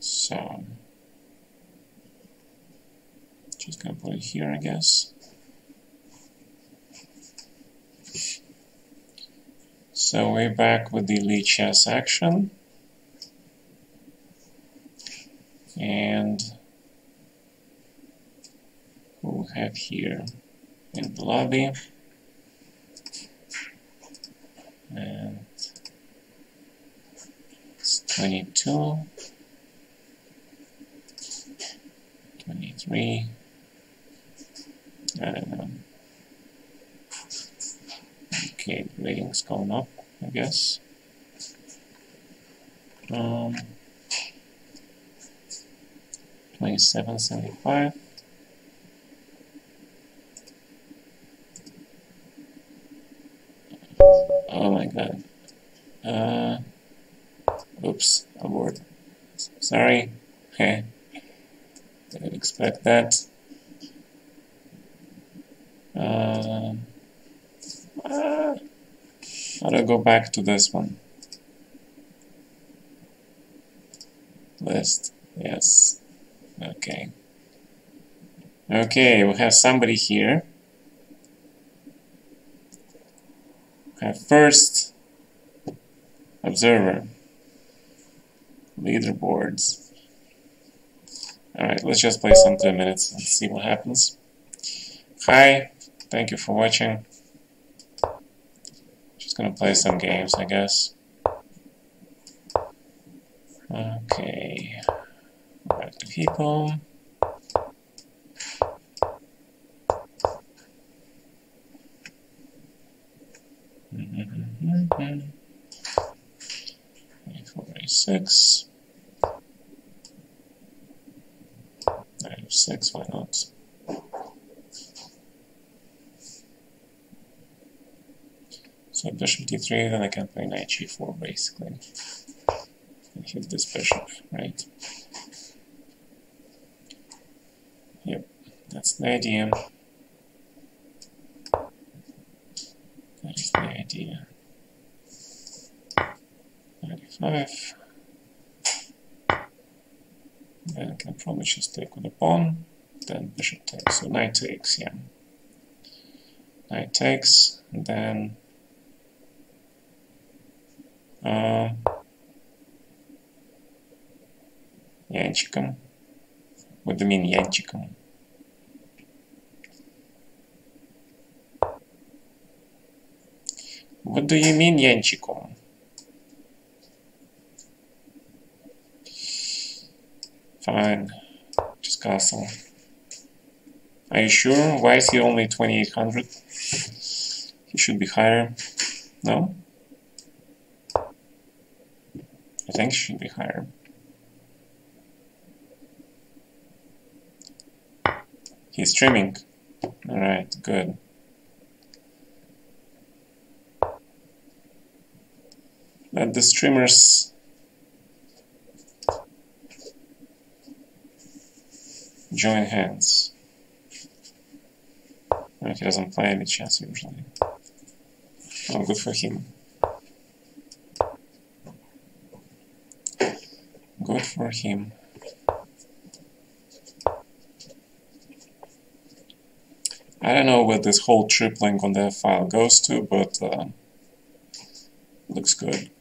So just gonna put it here, I guess. So we're back with the Lichess action. And who we have here in the lobby. And it's 22, 23, I don't know. Okay, the rating's going up, I guess. 27.75. Oh my god. Oops, abort. Sorry. Didn't expect that. How do I go back to this one? List. Yes. Okay. Okay, we have somebody here. We have first observer. Leaderboards. Alright, let's just play some 2 minutes and see what happens. Hi, thank you for watching. Just gonna play some games, I guess. Okay, back to people. A4, A6. Knight 6, why not? So bishop d3, then I can play knight g4 basically. And hit this bishop, right? Yep, that's the idea. That is the idea. 95. Then I can probably just take with a pawn. Then bishop takes. So knight takes, yeah. Knight takes, and then Янчиком. What do you mean Янчиком? What do you mean Янчиком? Fine. Just castle. Are you sure? Why is he only 2800? He should be higher. No? I think he should be higher. He's streaming. Alright, good. Let the streamers join hands. No, he doesn't play any chess usually. Oh, good for him. Good for him. I don't know where this whole tripling on the file goes to, but looks good.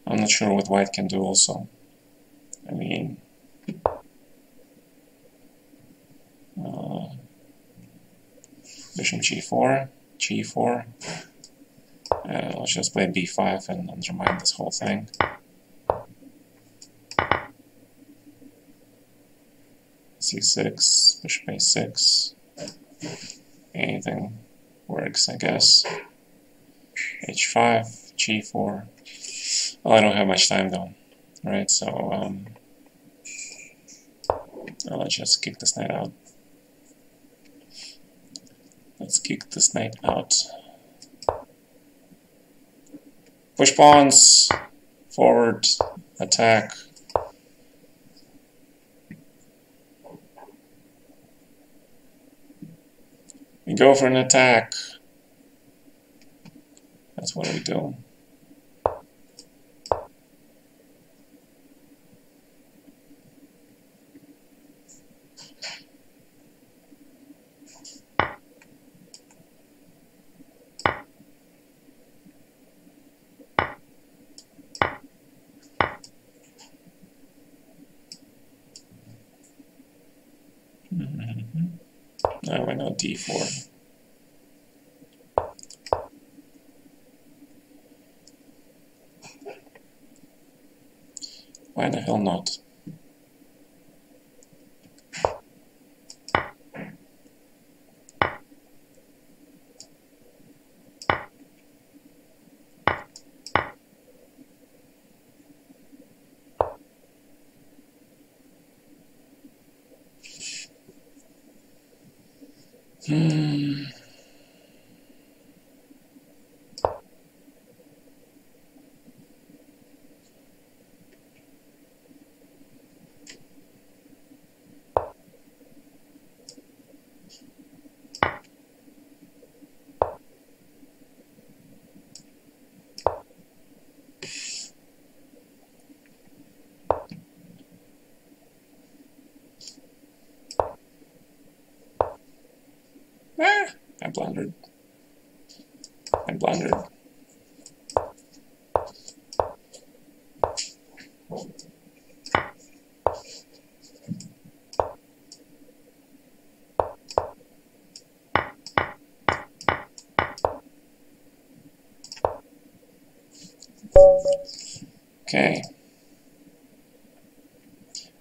I'm not sure what white can do also. I mean, bishop g4, g4. Let's just play b5 and undermine this whole thing. c6, bishop a6. Anything works, I guess. h5, g4. Oh, I don't have much time though. Right, so let's just kick this knight out. Let's kick this knight out. Push pawns, forward, attack. We go for an attack. That's what we do. d4. Why the hell not? I blundered. I blundered. Okay.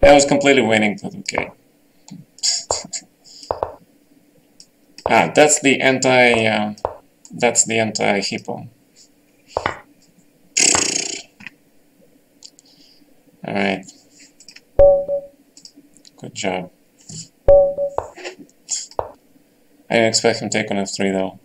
I was completely winning, but okay. That's the anti-hippo. All right. Good job. I didn't expect him to take on f3 though.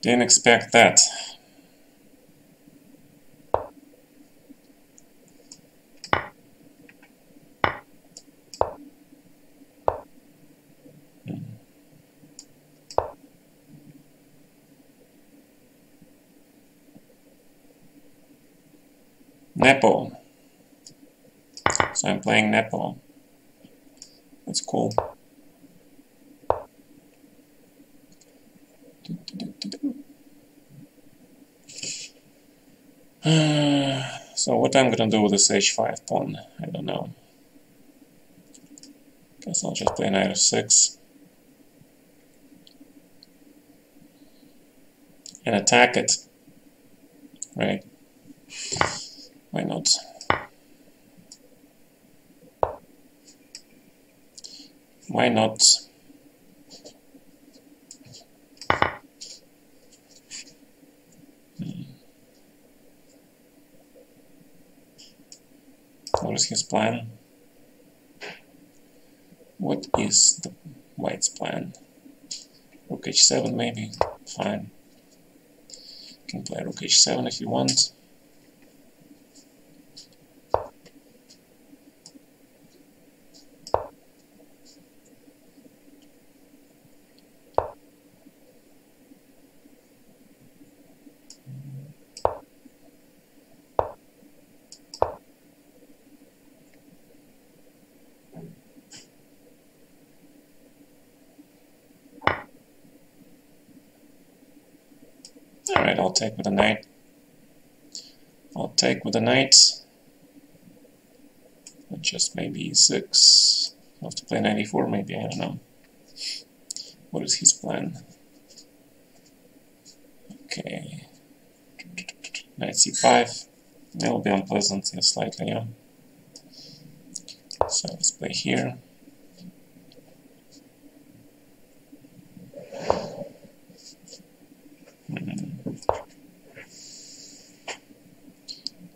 Didn't expect that. Nepo. So I'm playing Nepo. That's cool. So what I'm gonna do with this h5 pawn, I don't know. Guess I'll just play knight f6 and attack it. Right? Why not? Why not? What is his plan? What is the white's plan? Rook h7 maybe? Fine. You can play rook h7 if you want. Alright, I'll take with a knight. I'll take with a knight. But just maybe e6. I'll have to play knight e4 maybe, I don't know. What is his plan? Okay. Knight c5. It will be unpleasant, yeah, slightly, yeah. So let's play here.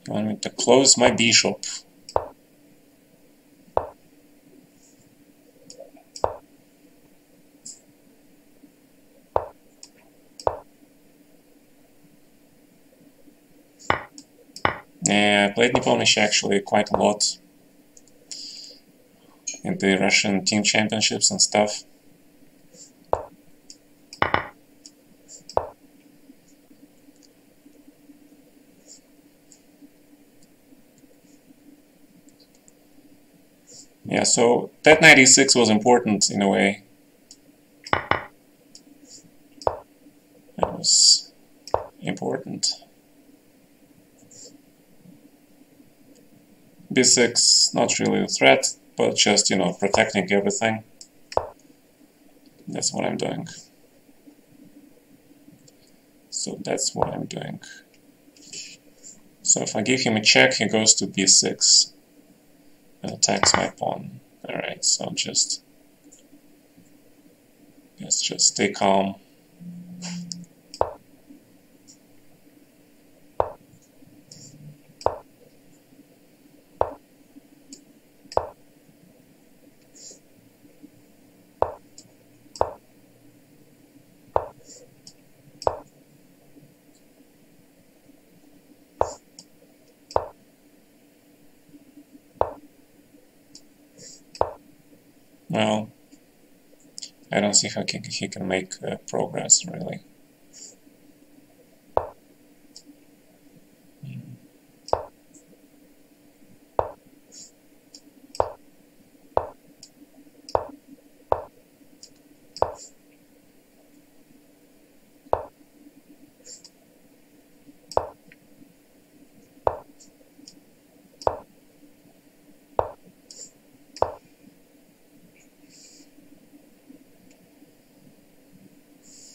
You want me to close my bishop. Yeah, I played Nipponish actually quite a lot in the Russian team championships and stuff. Yeah, so that knight e6 was important in a way. It was important. b6, not really a threat, but just, you know, protecting everything. That's what I'm doing. So that's what I'm doing. So if I give him a check, he goes to b6 and attacks my pawn. Alright, so let's just stay calm. Well, I don't see how he can make progress, really.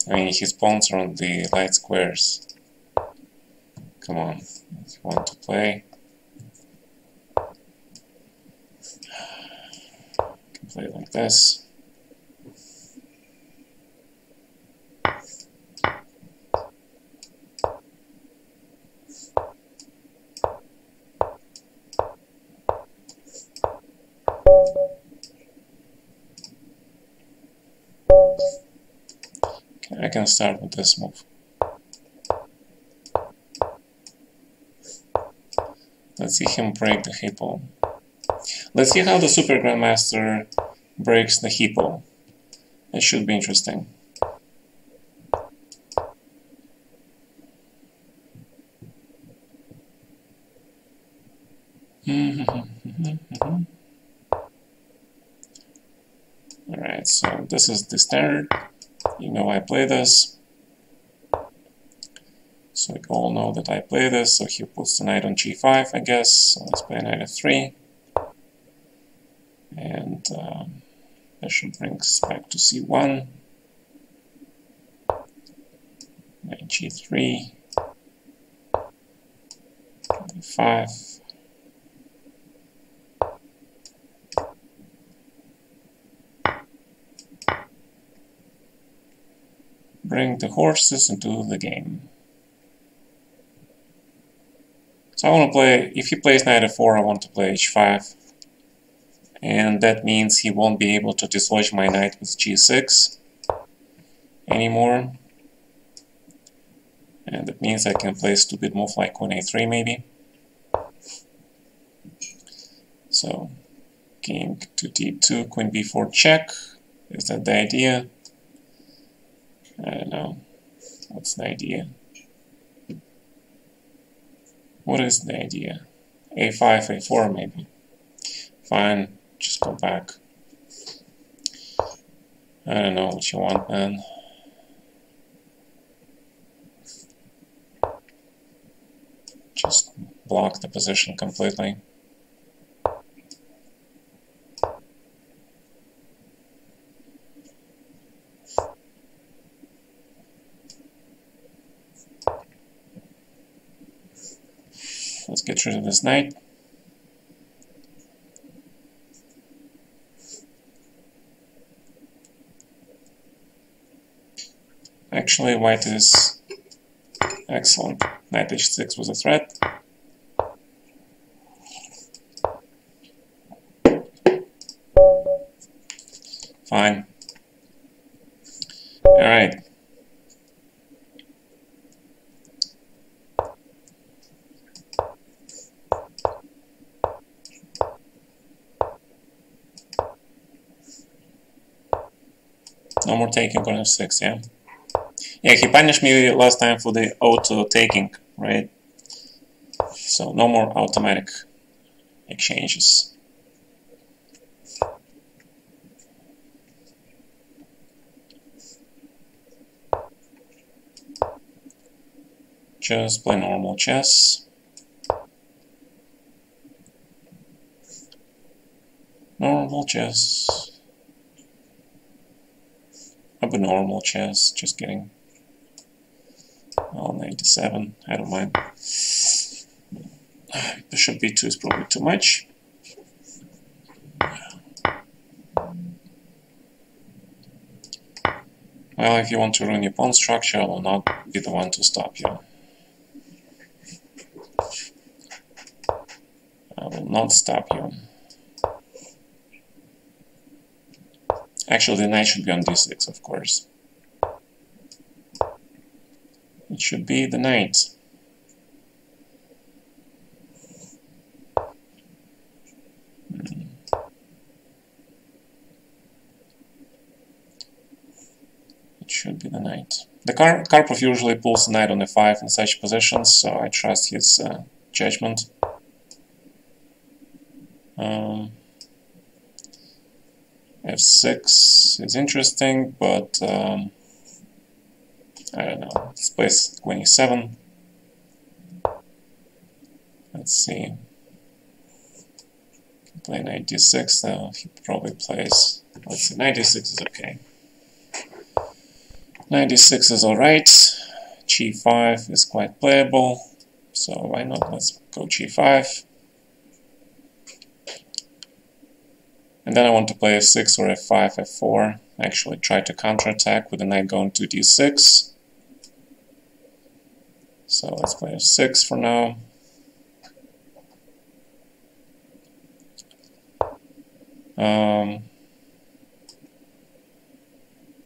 I mean, his pawns are on the light squares. Come on, if you want to play, you can play like this. Okay, I can start with this move. Let's see him break the hippo. Let's see how the Super Grandmaster breaks the hippo. It should be interesting. Alright, so this is the standard. You know I play this. So you all know that I play this, so he puts the knight on g5, I guess. So let's play knight f3. And bishop brings back to c1. Knight g3. e5. Bring the horses into the game. So I want to play, if he plays knight f4, I want to play h5. And that means he won't be able to dislodge my knight with g6 anymore. And that means I can play a stupid move like queen a3 maybe. So king to d2, queen b4 check. Is that the idea? I don't know. What's the idea? What is the idea? a5, a4 maybe. Fine, just go back. I don't know what you want, man. Just block the position completely. Let's get rid of this knight. Actually, white is excellent. Knight h6 was a threat. Fine. Alright. No more taking on f6, yeah? Yeah, he punished me last time for the auto-taking, right? So no more automatic exchanges. Just play normal chess. Normal chess. Abnormal chess, just kidding. Well, 97, I don't mind. Bishop b2 is probably too much. Well, if you want to ruin your pawn structure, I will not be the one to stop you. I will not stop you. Actually, the knight should be on d6, of course. It should be the knight. It should be the knight. The Karpov usually pulls the knight on f5 in such positions, so I trust his judgment. F6 is interesting, but I don't know. Let's play queen e7. Let's see. Play knight d6, though. He probably plays. Let's see. Knight d6 is okay. Knight d6 is alright. G5 is quite playable. So why not? Let's go G5. And then I want to play f6 or f5, f4. Actually try to counterattack with the knight going to d6. So let's play f6 for now.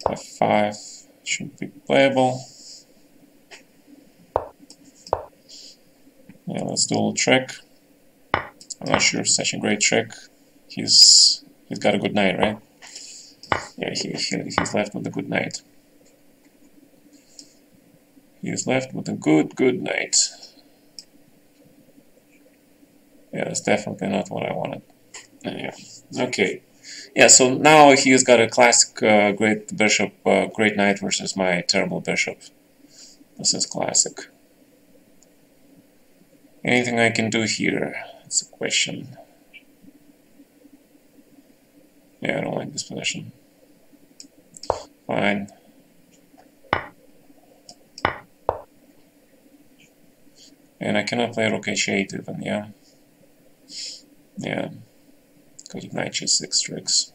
F5 should be playable. Yeah, let's do a little trick. I'm not sure it's such a great trick. He's got a good knight, right? Yeah, he's left with a good knight. He's left with a good knight. Yeah, that's definitely not what I wanted. Yeah. Okay. Yeah, so now he's got a classic great bishop, great knight versus my terrible bishop. This is classic. Anything I can do here? That's a question. Yeah, I don't like this position. Fine. And I cannot play rook h8 even, yeah. Yeah. Because of knight g6 tricks.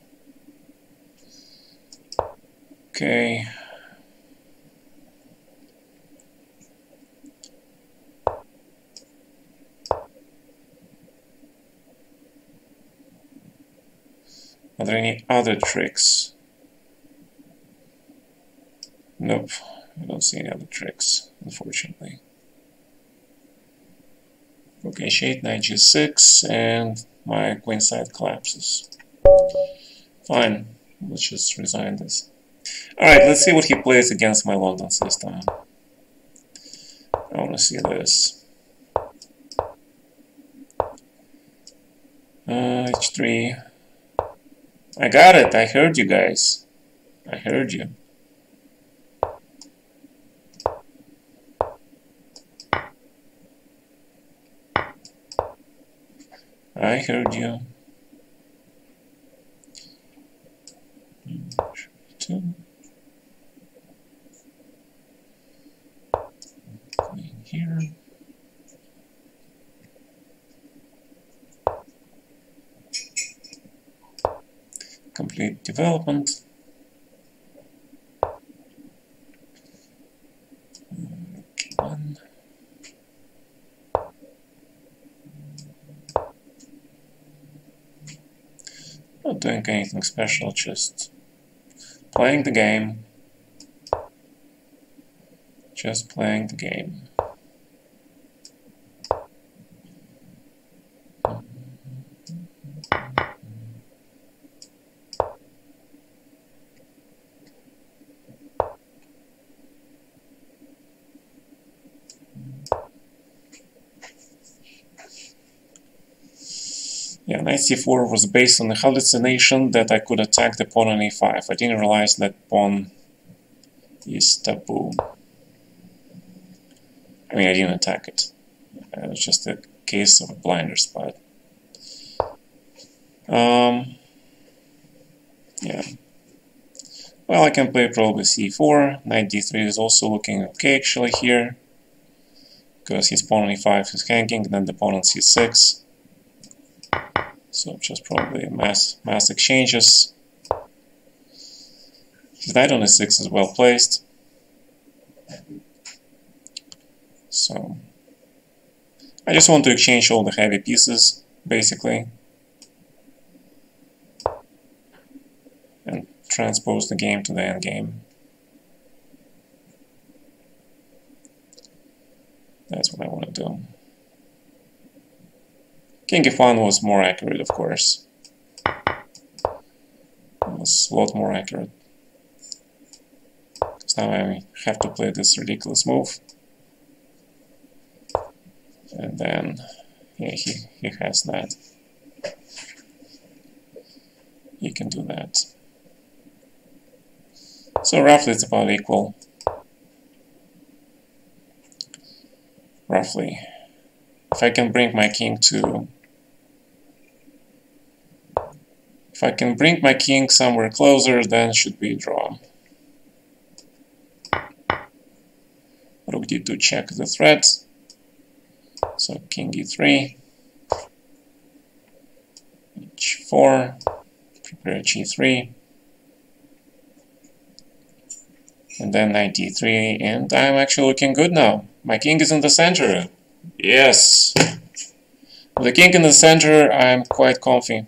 Okay. Are there any other tricks? Nope, I don't see any other tricks, unfortunately. Rook h8, knight g6, and my queenside collapses. Fine, let's just resign this. Alright, let's see what he plays against my London system. I want to see this. H3. I got it, I heard you guys. I heard you. I heard you. Two. Queen here. Complete development. One. Not doing anything special, just playing the game. Just playing the game. Yeah, knight c4 was based on the hallucination that I could attack the pawn on e5. I didn't realize that pawn is taboo. I mean, I didn't attack it. It was just a case of a blinder spot. Yeah. Well, I can play probably c4. Knight d3 is also looking okay actually here, because his pawn on e5 is hanging, then the pawn on c6. So just probably mass exchanges. His knight on e6 is well placed. So I just want to exchange all the heavy pieces, basically, and transpose the game to the endgame. That's what I want to do. King f1 was more accurate, of course. It was a lot more accurate. Because now I have to play this ridiculous move. And then, yeah, he has that. He can do that. So roughly it's about equal. Roughly. If I can bring my king to... If I can bring my king somewhere closer, then it should be a draw. Rook d2 check the threat. So king e3, h4, prepare g3, and then knight d3, and I'm actually looking good now. My king is in the center. Yes! With the king in the center, I'm quite comfy.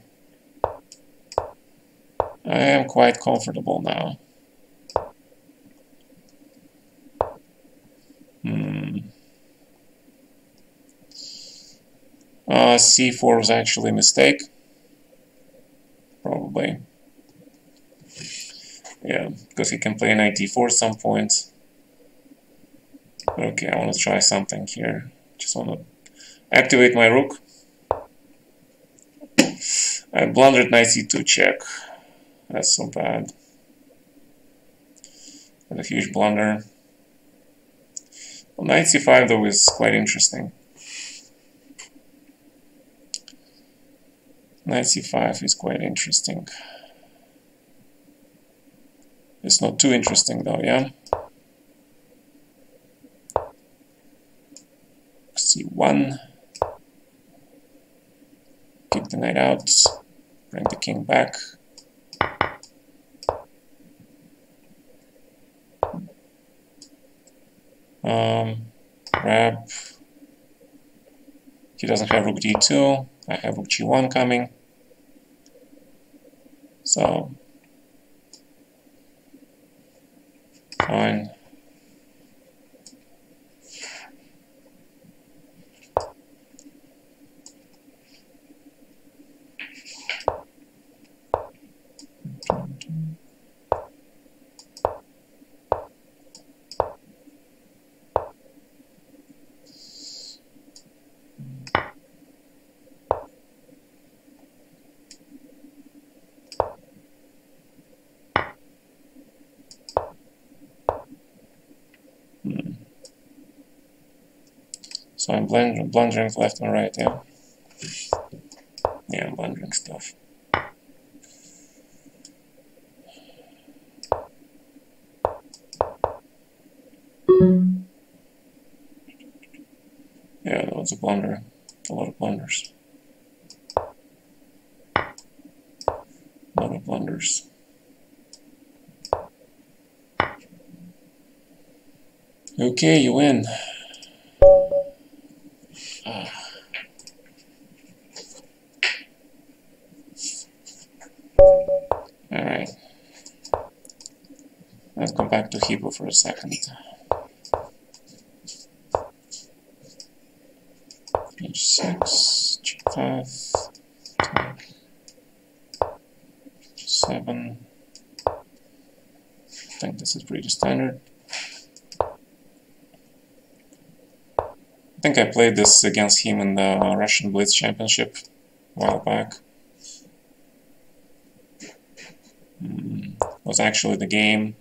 I am quite comfortable now. C4 was actually a mistake. Probably. Yeah, because he can play knight d4 at some point. Okay, I want to try something here. Just want to activate my rook. I blundered knight c2 check. That's so bad. That's a huge blunder. Well, knight c5 though is quite interesting. Knight c5 is quite interesting. It's not too interesting though, yeah? c1. Kick the knight out. Bring the king back. Grab. He doesn't have rook d2. I have rook g1 coming. So, fine. So I'm blundering left and right, yeah? Yeah, I'm blundering stuff. Yeah, that was a blunder. A lot of blunders. A lot of blunders. Okay, you win. Alright. Let's go back to Hebrew for a second. H6, G5, 7. I think this is pretty standard. I think I played this against him in the Russian Blitz Championship a while back. Was actually the game.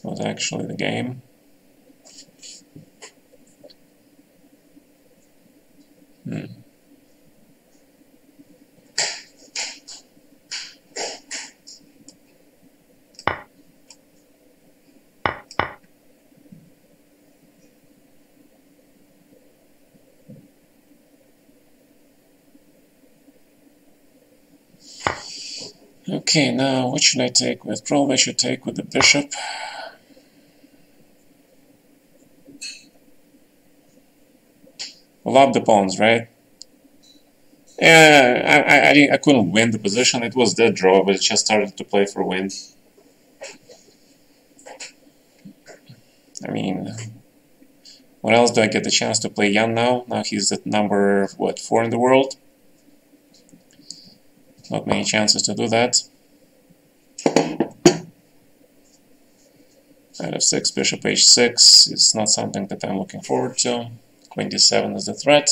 Was actually the game. Okay, now what should I take with? Probably I should take with the bishop. Love the pawns, right? Yeah, I couldn't win the position. It was dead draw, but it just started to play for win. I mean, what else do I get the chance to play Jan now? Now he's at number, what, 4 in the world? Not many chances to do that. Knight f6, bishop h6 is not something that I'm looking forward to. Queen d7 is the threat.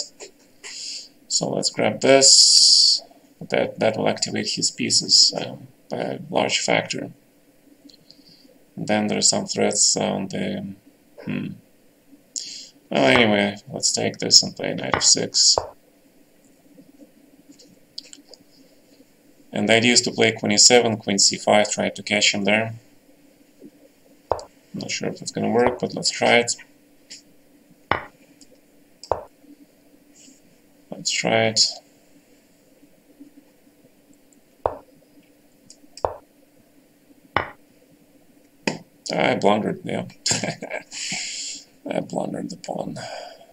So let's grab this. That will activate his pieces by a large factor. And then there's some threats on the... Well, anyway, let's take this and play knight f6. And the idea is to play queen e7, queen c5, try to catch him there. Not sure if it's gonna work, but let's try it. Let's try it. I blundered, yeah. I blundered the pawn.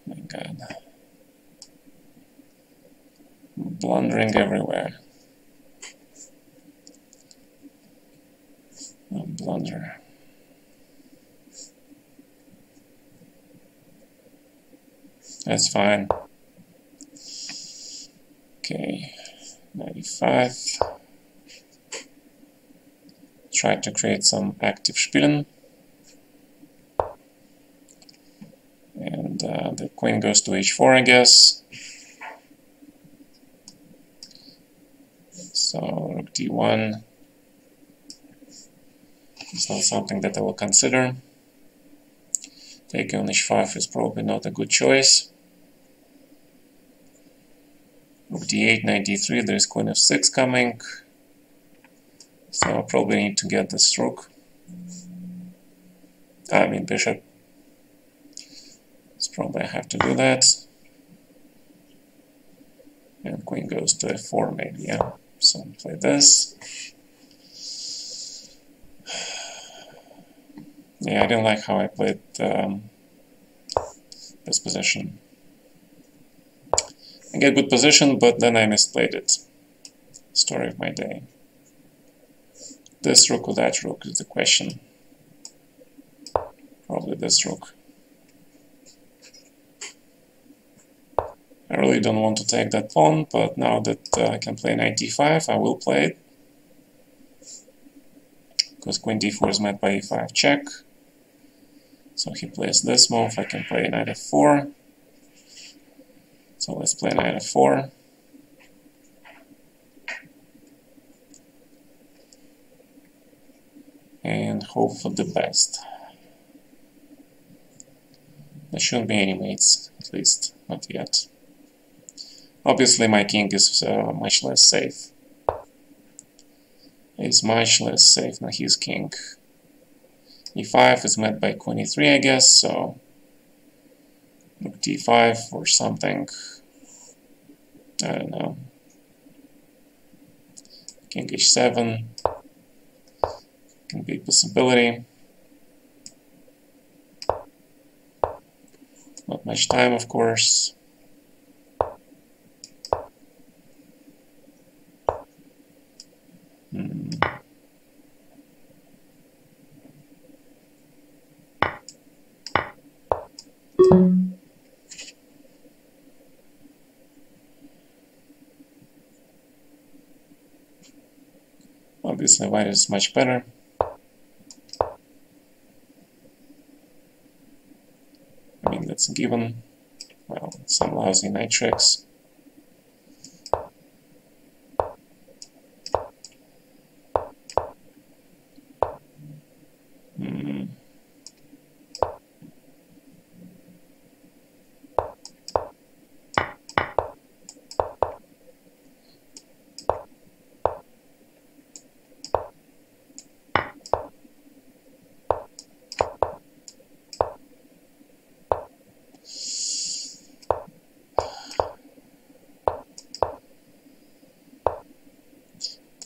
My God. Blundering everywhere. A blunder. That's fine. Okay, 95. Try to create some active Spielen. And the queen goes to h4, I guess. So rook d1 is not something that I will consider. Taking on h5 is probably not a good choice. Rook d8, knight d3, there is queen f6 coming. So I'll probably need to get this rook. I mean bishop. So probably I have to do that. And queen goes to f4 maybe, yeah. So play this. Yeah, I didn't like how I played this position. I get good position, but then I misplayed it. Story of my day. This rook or that rook is the question. Probably this rook. I really don't want to take that pawn, but now that I can play knight d5, I will play it. Because queen d4 is met by e5 check. So he plays this move, I can play knight f4. So let's play knight f4. And hope for the best. There shouldn't be any mates, at least not yet. Obviously my king is much less safe. He's much less safe than his king. e5 is met by queen e3, I guess, so rook d5 or something. I don't know. King h7 can be a possibility. Not much time, of course. Obviously white is much better. I mean, that's a given. Well, some lousy knight tricks.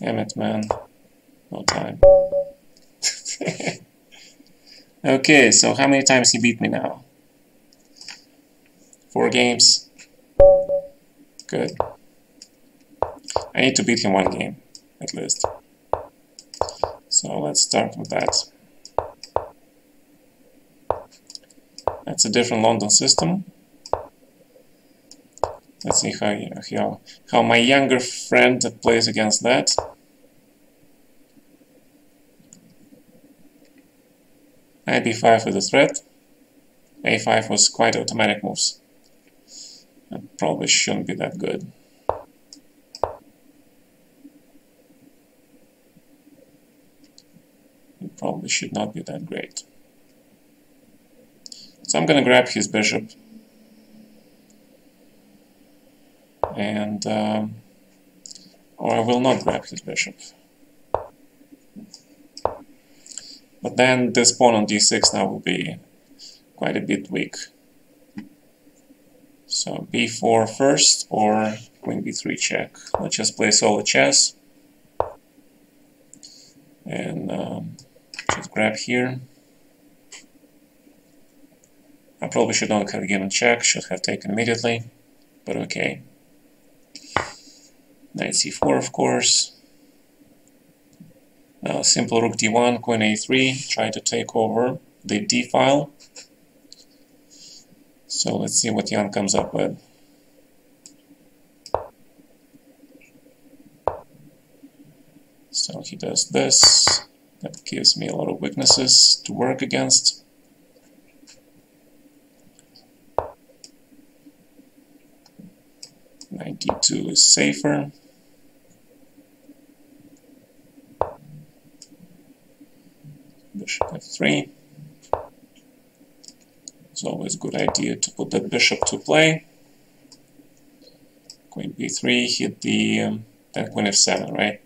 Damn it, man. time. Okay, so how many times he beat me now? 4 games. Good. I need to beat him 1 game, at least. So let's start with that. That's a different London system. Let's see how my younger friend plays against that. Knight b5 with a threat. a5 was quite automatic moves. That probably shouldn't be that good. It probably should not be that great. So I'm gonna grab his bishop. And or I will not grab his bishop. But then this pawn on d6 now will be quite a bit weak. So b4 first or queen b3 check. Let's just play solo chess. And just grab here. I probably should not have given check, should have taken immediately, but okay. Knight c4, of course. Now simple rook d1, queen a3, try to take over the d file. So let's see what Jan comes up with. So he does this. That gives me a lot of weaknesses to work against. Knight d2 is safer. Bishop f3. It's always a good idea to put that bishop to play. Queen b3, hit the then queen f7, right?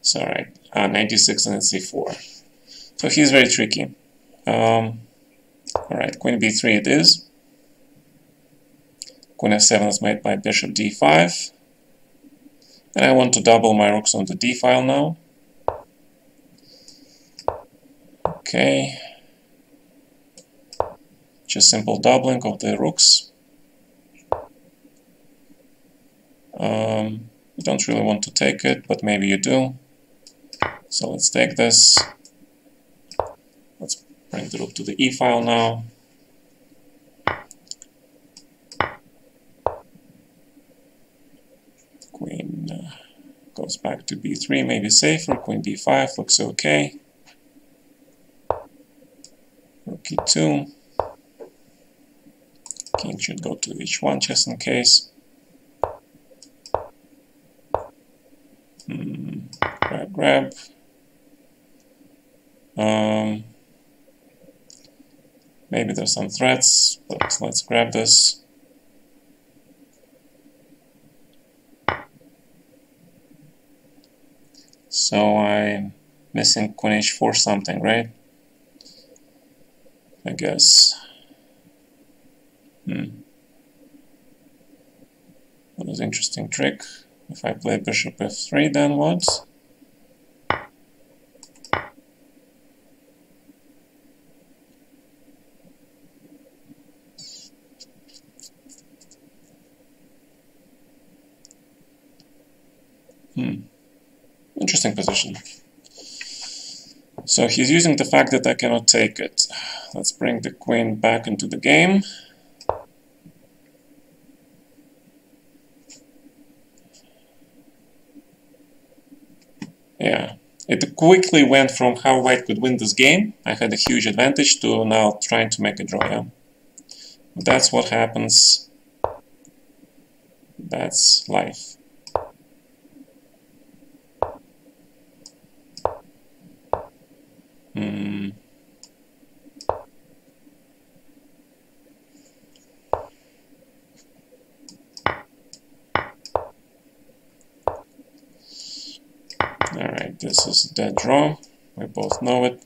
So right, knight d6 and then c4. So he's very tricky. Alright, queen b3 it is. Queen f7 is made by bishop d5. And I want to double my rooks on the d file now. Okay. Just simple doubling of the rooks. You don't really want to take it, but maybe you do. So let's take this. Let's bring the rook to the e file now. Queen goes back to b3, maybe safer. Queen d5 looks okay. Rook e2. King should go to h1 just in case. Grab. Maybe there's some threats, but let's grab this. So I'm missing queen h4 something, right? I guess. What is an interesting trick? If I play bishop f3, then what? Interesting position. So he's using the fact that I cannot take it. Let's bring the queen back into the game. Yeah, it quickly went from how white could win this game, I had a huge advantage, to now trying to make a draw. Yeah? That's what happens. That's life. Alright, this is a dead draw. We both know it.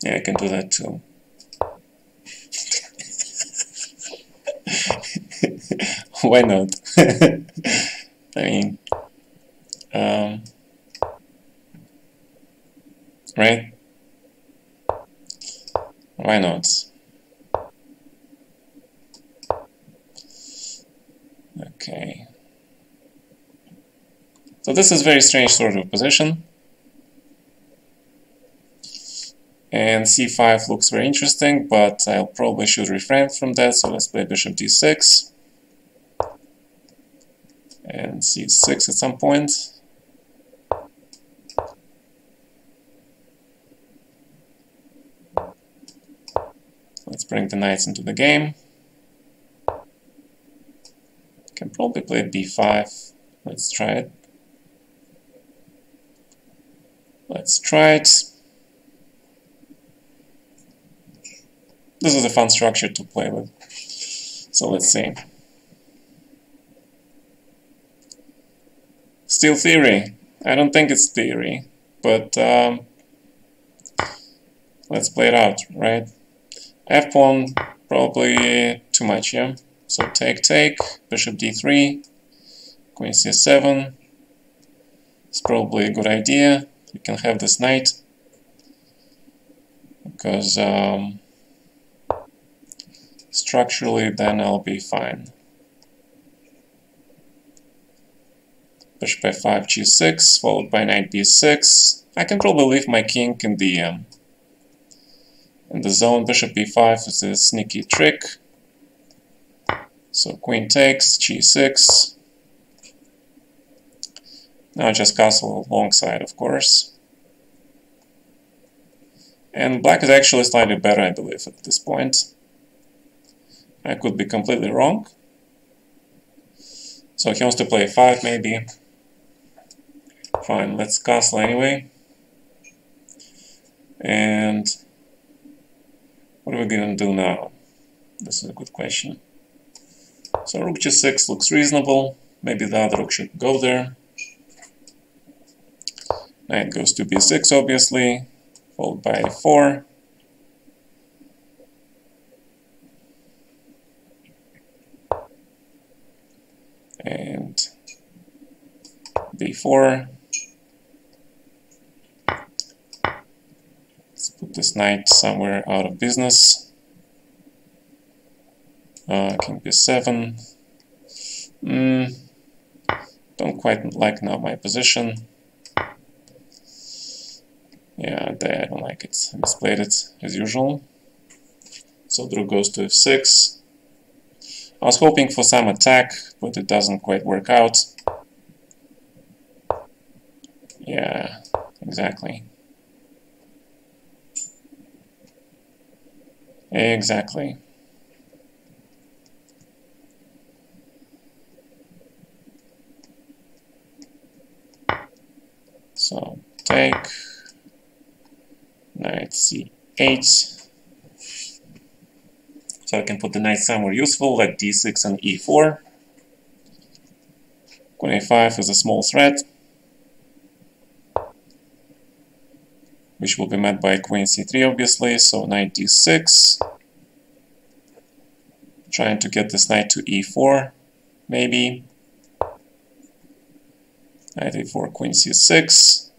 Yeah, I can do that too. Why not? I mean, right? Why not? Okay. So this is very strange sort of position. And c5 looks very interesting, but I probably should refrain from that, so let's play bishop d6. And c6 at some point. Let's bring the knights into the game. Can probably play b5. Let's try it. Let's try it. This is a fun structure to play with. So let's see. Still theory. I don't think it's theory, but let's play it out, right? F-pawn, probably too much, yeah? So take, bishop d3, queen c7. It's probably a good idea. We can have this knight, because structurally then I'll be fine. Bishop f5, g6, followed by knight b6. I can probably leave my king in the zone. Bishop b5 is a sneaky trick. So queen takes, g6. Now just castle alongside, of course. And black is actually slightly better, I believe, at this point. I could be completely wrong. So he wants to play 5 maybe. Fine, let's castle anyway. And what are we gonna do now? This is a good question. So rook g6 looks reasonable. Maybe the other rook should go there. Knight goes to b6, obviously, followed by a4. And b4. Let's put this knight somewhere out of business. King b7. Don't quite like now my position. Yeah, I don't like it. I misplayed it as usual. So the rook goes to f6. I was hoping for some attack, but it doesn't quite work out. Yeah, exactly. Exactly. So take, knight c8. So I can put the knight somewhere useful, like d6 and e4. Queen a5 is a small threat, which will be met by queen c3, obviously. So knight d6. Trying to get this knight to e4, maybe. Knight a4, queen c6.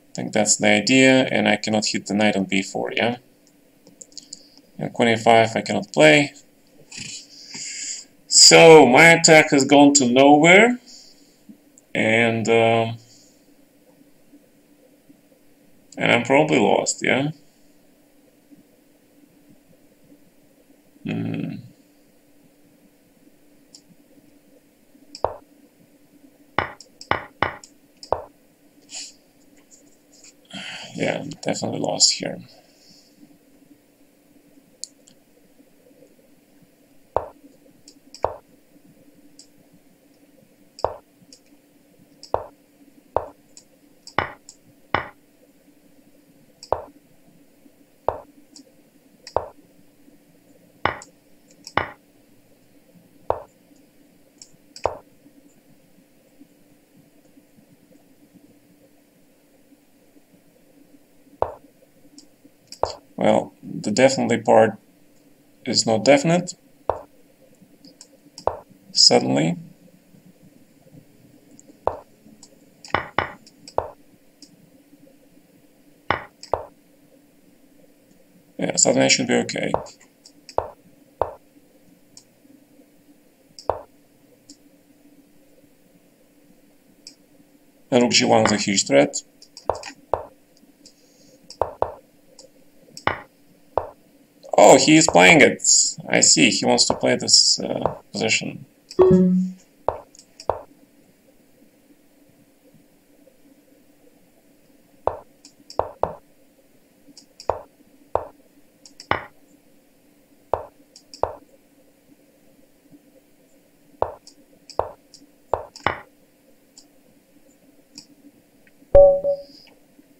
I think that's the idea, and I cannot hit the knight on b4, yeah? And queen a5 I cannot play. So my attack has gone to nowhere, and I'm probably lost, yeah? Yeah, definitely lost here. Well, the definitely part is not definite. Suddenly. Yeah, suddenly I should be okay. And Rook G1 is a huge threat. Oh, he is playing it. I see. He wants to play this position.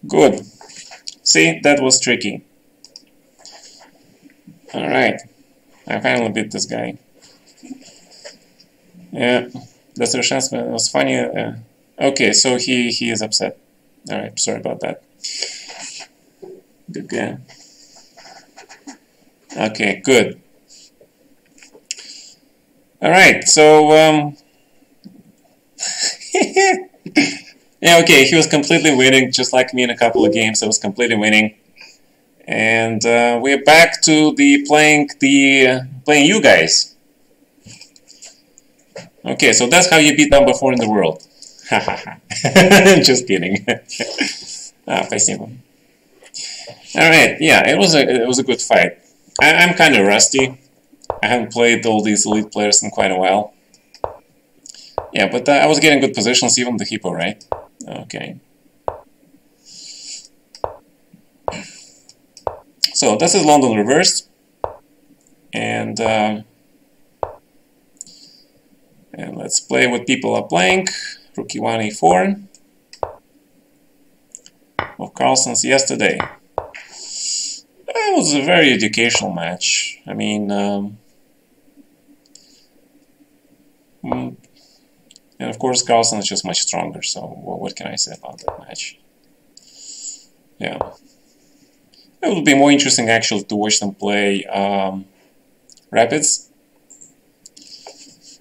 Good. See, that was tricky. Alright. I finally beat this guy. Yeah, the Sorshansman was funny. Okay, so he is upset. Alright, sorry about that. Good game. Okay, good. Alright, so yeah, okay, he was completely winning, just like me in a couple of games. I was completely winning. And we're back to the playing you guys. Okay, so that's how you beat number 4 in the world. Just kidding. Спасибо. All right, yeah, it was a good fight. I'm kind of rusty. I haven't played all these elite players in quite a while. Yeah, but I was getting good positions, even the hippo, right? Okay. So this is London reversed, and let's play what people are playing. Rook E1, E4 of Carlsen's yesterday. It was a very educational match. I mean, and of course Carlsen is just much stronger. So what can I say about that match? Yeah, it would be more interesting actually to watch them play Rapids.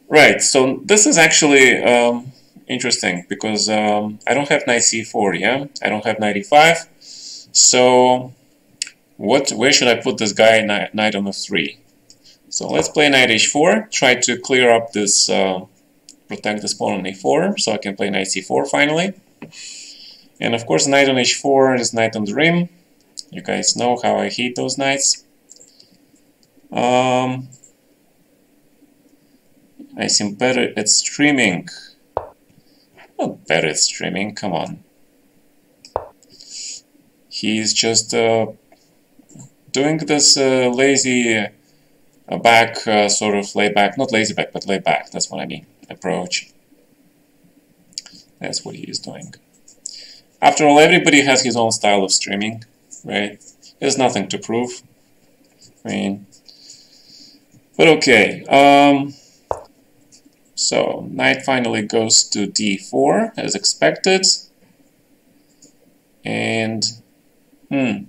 Right. So this is actually interesting because I don't have knight c4. Yeah, I don't have knight e5. So where should I put this guy knight on f3? So let's play knight h4, try to clear up this, protect this pawn on a4, so I can play knight c4 finally. And of course knight on h4 is knight on the rim. You guys know how I hate those knights. I seem better at streaming. Not better at streaming, come on. He's just doing this lazy back, sort of lay back, not lazy back, but lay back, that's what I mean, approach. That's what he is doing. After all, everybody has his own style of streaming, right? There's nothing to prove. I mean, but okay. So, knight finally goes to d4, as expected. And, the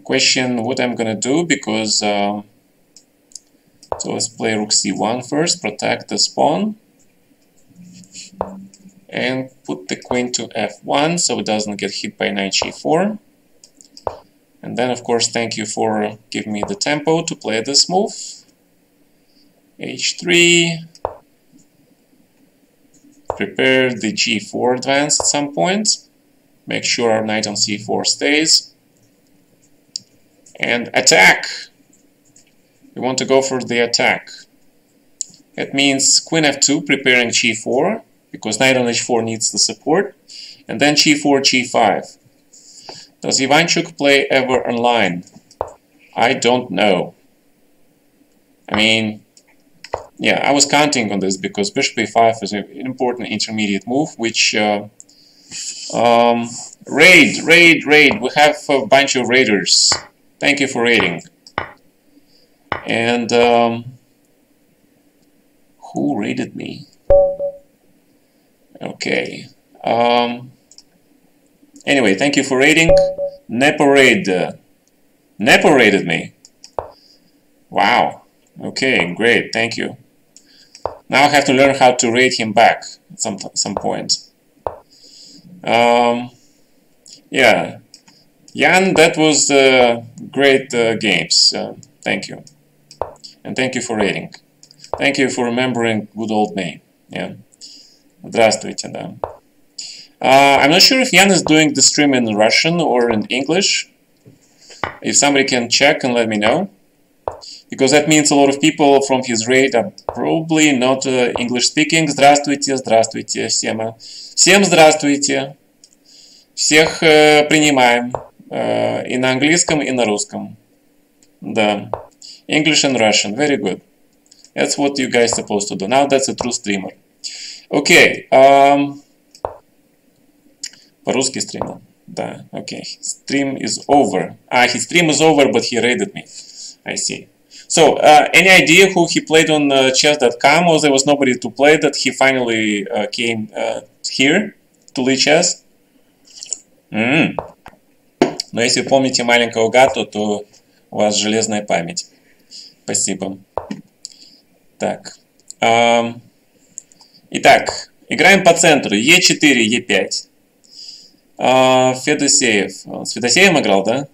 question what I'm gonna do, because so let's play rook c1 first, protect this pawn, and put the queen to f1 so it doesn't get hit by knight g4. And then, of course, thank you for giving me the tempo to play this move. h3. Prepare the g4 advance at some point. Make sure our knight on c4 stays. And attack! We want to go for the attack. It means queen f2, preparing g4, because knight on h4 needs the support. And then g4, g5. Does Ivanchuk play ever online? I don't know. I mean, yeah, I was counting on this because bishop e5 is an important intermediate move, which raid, we have a bunch of raiders. Thank you for raiding. And who raided me? Okay. Anyway, thank you for raiding. Nepo raid. Nepo rated me. Wow. Okay, great. Thank you. Now I have to learn how to rate him back at some point. Yeah. Jan, that was great games. Thank you. And thank you for rating. Thank you for remembering good old me. Yeah. Здравствуйте, да. I'm not sure if Jan is doing the stream in Russian or in English. If somebody can check and let me know. Because that means a lot of people from his raid are probably not English speaking. Здравствуйте, здравствуйте всем. Всем здравствуйте. Всех принимаем. И на английском, и на русском. Да. English and Russian. Very good. That's what you guys supposed to do. Now that's a true streamer. Okay. По-русски стримил. Да, okay. Stream is over. His stream is over, but he raided me. I see. So, any idea who he played on chess.com, or there was nobody to play that he finally came here to Lee Chess? Но если помните маленького Гату, то у вас железная память. Спасибо. Так. Итак, играем по центру. Е4, Е5. Федосеев. С Федосеевым играл, да?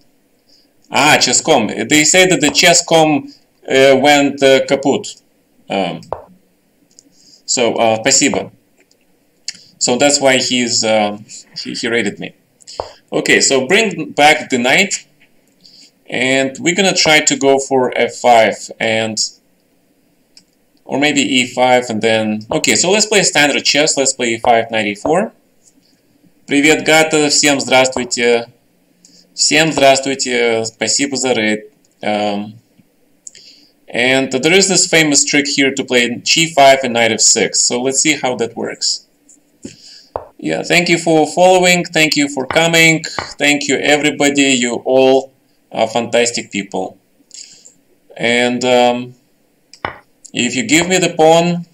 Chess.com. They say that the Chess.com went kaput. Спасибо. So that's why he raided me. Okay, so bring back the knight. And we're gonna try to go for f5 or maybe e5 and then... Okay, so let's play standard chess. Let's play e5, knight e4. Привет, Гата, всем здравствуйте. Всем здравствуйте, спасибо за рейд. And there is this famous trick here to play g5 and knight f6. So let's see how that works. Yeah, thank you for following. Thank you for coming. Thank you, everybody. You all are fantastic people. And if you give me the pawn,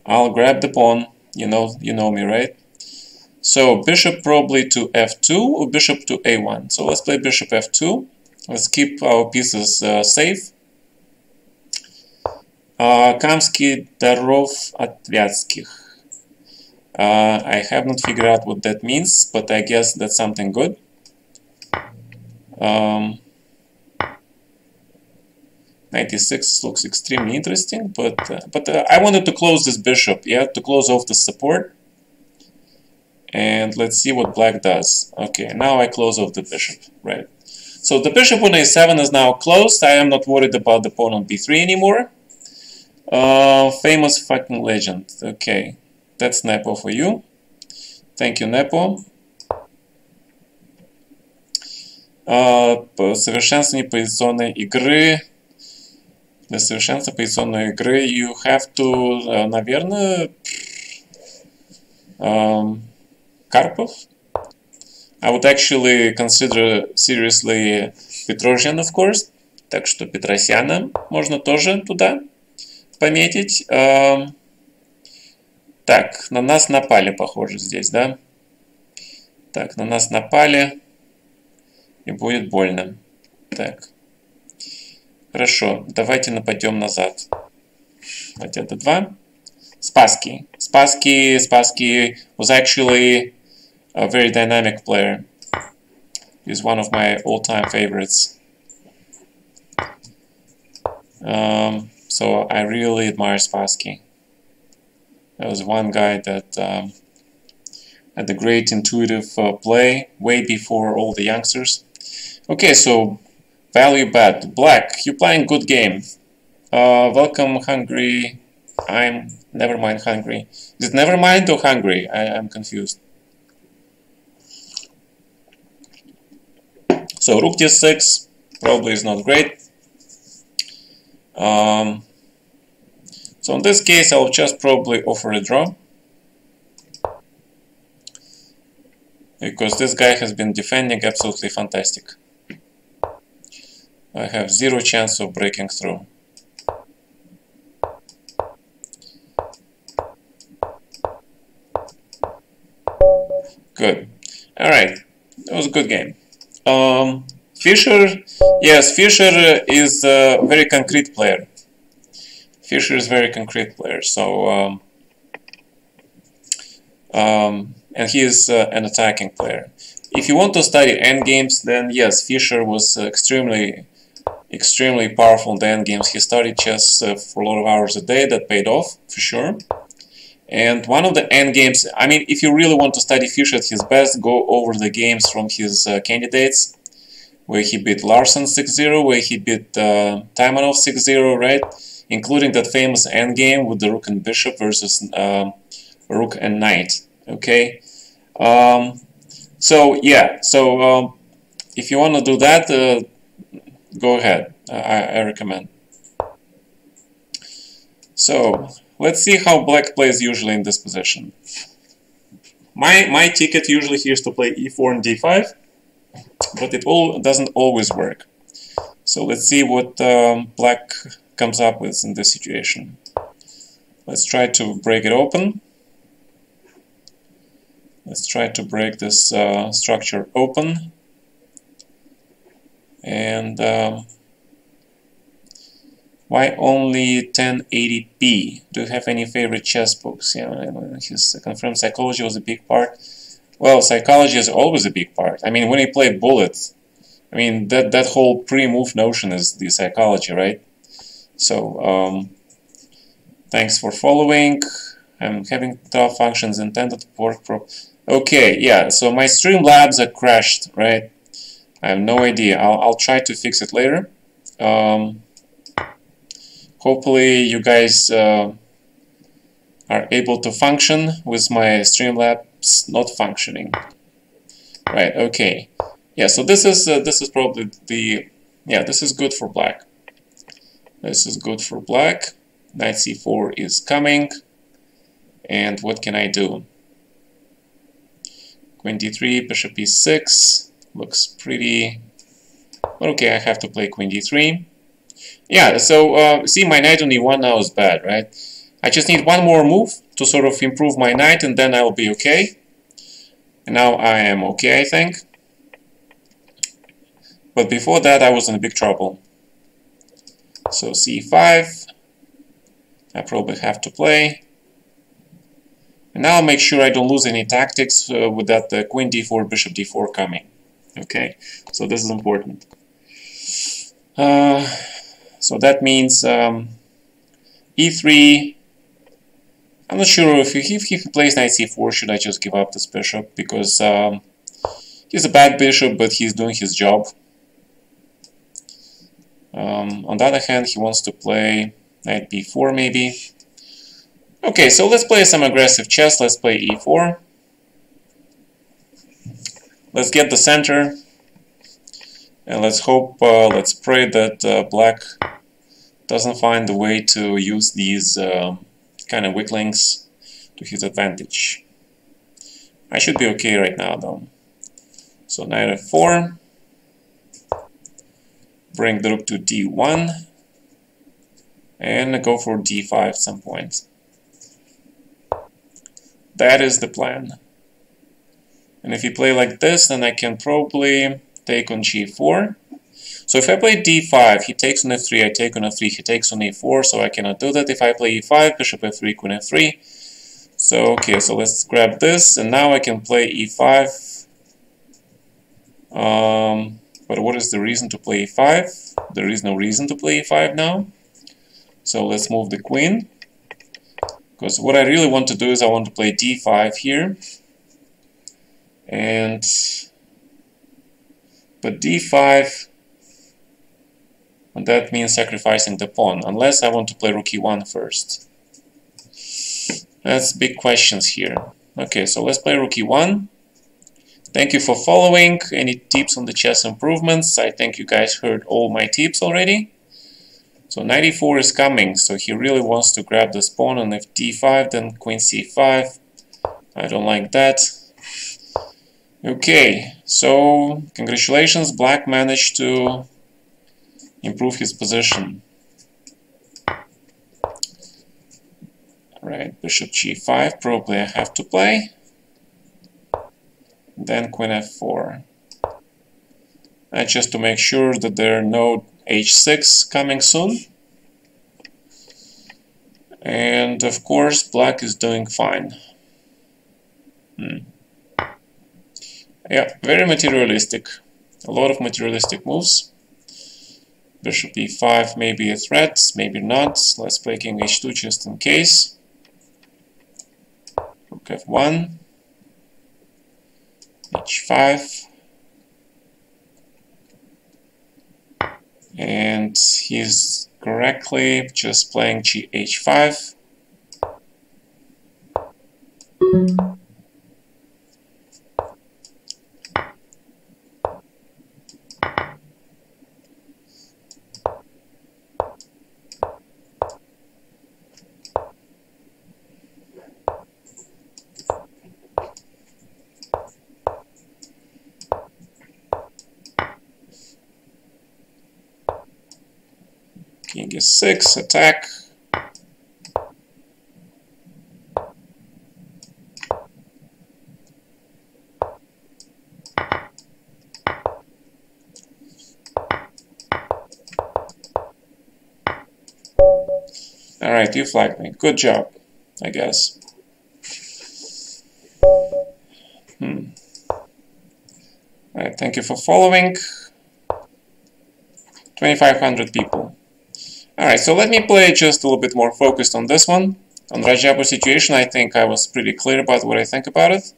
I'll grab the pawn. You know me, right? So bishop probably to f2 or bishop to a1. So let's play bishop f2. Let's keep our pieces safe. Kamsky, Darov, Atvyatskih. I have not figured out what that means, but I guess that's something good. 96 looks extremely interesting, but I wanted to close this bishop, yeah, to close off the support. And let's see what black does. Okay, now I close off the bishop, right? So the bishop on a7 is now closed. I am not worried about the pawn on b3 anymore. Famous fucking legend. Okay, that's Nepo for you. Thank you, Nepo. Совершенствование позиционной игры. Для совершенства позиционной игры you have to, наверное, Karpov. I would actually consider seriously Petrosian, of course. Так что Петросяна можно тоже туда пометить. Так, на нас напали, похоже, здесь, да? Так, на нас напали. И будет больно. Так. Хорошо, давайте нападем назад. Давайте d2. Spassky. Spassky was actually a very dynamic player. He's one of my all-time favorites. So I really admire Spassky. There was one guy that had a great intuitive play way before all the youngsters. Okay, so value bet. Black, you're playing good game. Welcome, Hungry. I'm never mind, Hungry. Is it never mind or Hungry? I'm confused. So rook d6 probably is not great. So in this case, I'll just probably offer a draw. Because this guy has been defending absolutely fantastic. I have zero chance of breaking through. Good. Alright. That was a good game. Fischer, yes, Fischer is a very concrete player. Fischer is a very concrete player, so and he is an attacking player. If you want to study endgames, then yes, Fischer was extremely powerful in the endgames. He studied chess for a lot of hours a day. That paid off, for sure. And one of the endgames, I mean, if you really want to study Fischer at his best, go over the games from his candidates, where he beat Larsen 6-0, where he beat Taimanov 6-0, right? Including that famous endgame with the rook and bishop versus rook and knight, okay? So, yeah, so if you want to do that, go ahead, I recommend. So, let's see how black plays usually in this position. My ticket usually here is to play e4 and d5, but it doesn't always work. So let's see what black comes up with in this situation. Let's try to break it open. Let's try to break this structure open. And why only 1080p? Do you have any favorite chess books? Yeah, his confirmed psychology was a big part. Well, psychology is always a big part. I mean, when you play Bullet, I mean, that whole pre-move notion is the psychology, right? So, thanks for following. I'm having top functions intended to work Okay, yeah, so my Streamlabs are crashed, right? I have no idea. I'll try to fix it later. Hopefully you guys are able to function with my Streamlabs not functioning. Right, okay. Yeah, so this is probably the... Yeah, this is good for black. This is good for black. Knight c4 is coming. And what can I do? Queen d3, bishop e6. Looks pretty... Okay, I have to play queen d3. Yeah, so see, my knight on e1 now is bad, right? I just need one more move to sort of improve my knight, and then I'll be okay. And now I am okay, I think. But before that, I was in big trouble. So c5. I probably have to play. And now I'll make sure I don't lose any tactics with that queen d4, bishop d4 coming. Okay, so this is important. So that means e3. I'm not sure if he plays knight c4, should I just give up this bishop? Because he's a bad bishop, but he's doing his job. On the other hand, he wants to play knight b4 maybe. Okay, so let's play some aggressive chess. Let's play e4. Let's get the center. And let's hope, let's pray that black doesn't find a way to use these kind of weak links to his advantage. I should be okay right now though. So knight f4. Bring the rook to d1. And go for d5 at some point. That is the plan. And if you play like this, then I can probably take on g4. So if I play d5, he takes on f3, I take on f3, he takes on e4, so I cannot do that. If I play e5, bishop f3, queen f3. So, okay, so let's grab this, and now I can play e5. But what is the reason to play e5? There is no reason to play e5 now. So let's move the queen. Because what I really want to do is I want to play d5 here. But d5, and that means sacrificing the pawn, unless I want to play rook e1 first. That's big questions here. Okay, so let's play rook e1. Thank you for following. Any tips on the chess improvements? I think you guys heard all my tips already. So knight e4 is coming, so he really wants to grab this pawn, and if d5, then queen c5. I don't like that. Okay, so congratulations, black managed to improve his position. Alright, bishop g5, probably I have to play. Then queen f4. just to make sure that there are no h6 coming soon. And of course, black is doing fine. Yeah, very materialistic. A lot of materialistic moves. Bishop e5 may be a threat, maybe not. Let's play king h2 just in case. Rook f1. h5. And he's correctly just playing h5. King e6, attack. Alright, you flagged me. Good job, I guess. Alright, thank you for following. 2,500 people. Alright, so let me play just a little bit more focused on this one. On Rajapur situation, I think I was pretty clear about what I think about it.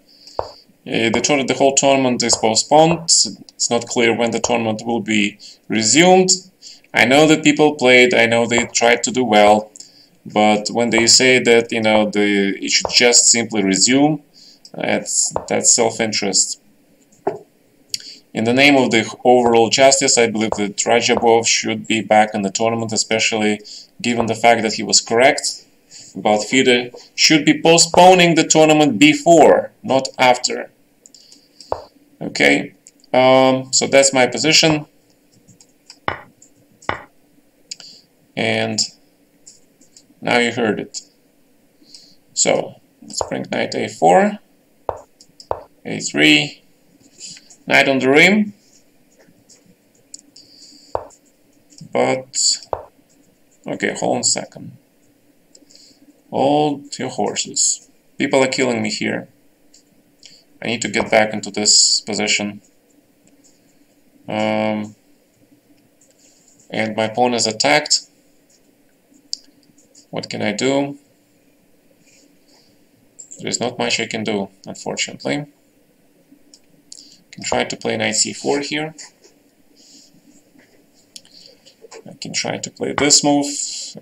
The whole tournament is postponed. It's not clear when the tournament will be resumed. I know that people played, I know they tried to do well, but when they say that, you know, it should just simply resume, that's self-interest. In the name of the overall justice, I believe that Radjabov should be back in the tournament, especially given the fact that he was correct about FIDE. Should be postponing the tournament before, not after. Okay, so that's my position. And now you heard it. So let's bring knight a4, a3. Knight on the rim, but okay, hold on a second. Hold your horses. People are killing me here. I need to get back into this position. And my pawn is attacked. What can I do? There is not much I can do, unfortunately. Can try to play knight c4 here. I can try to play this move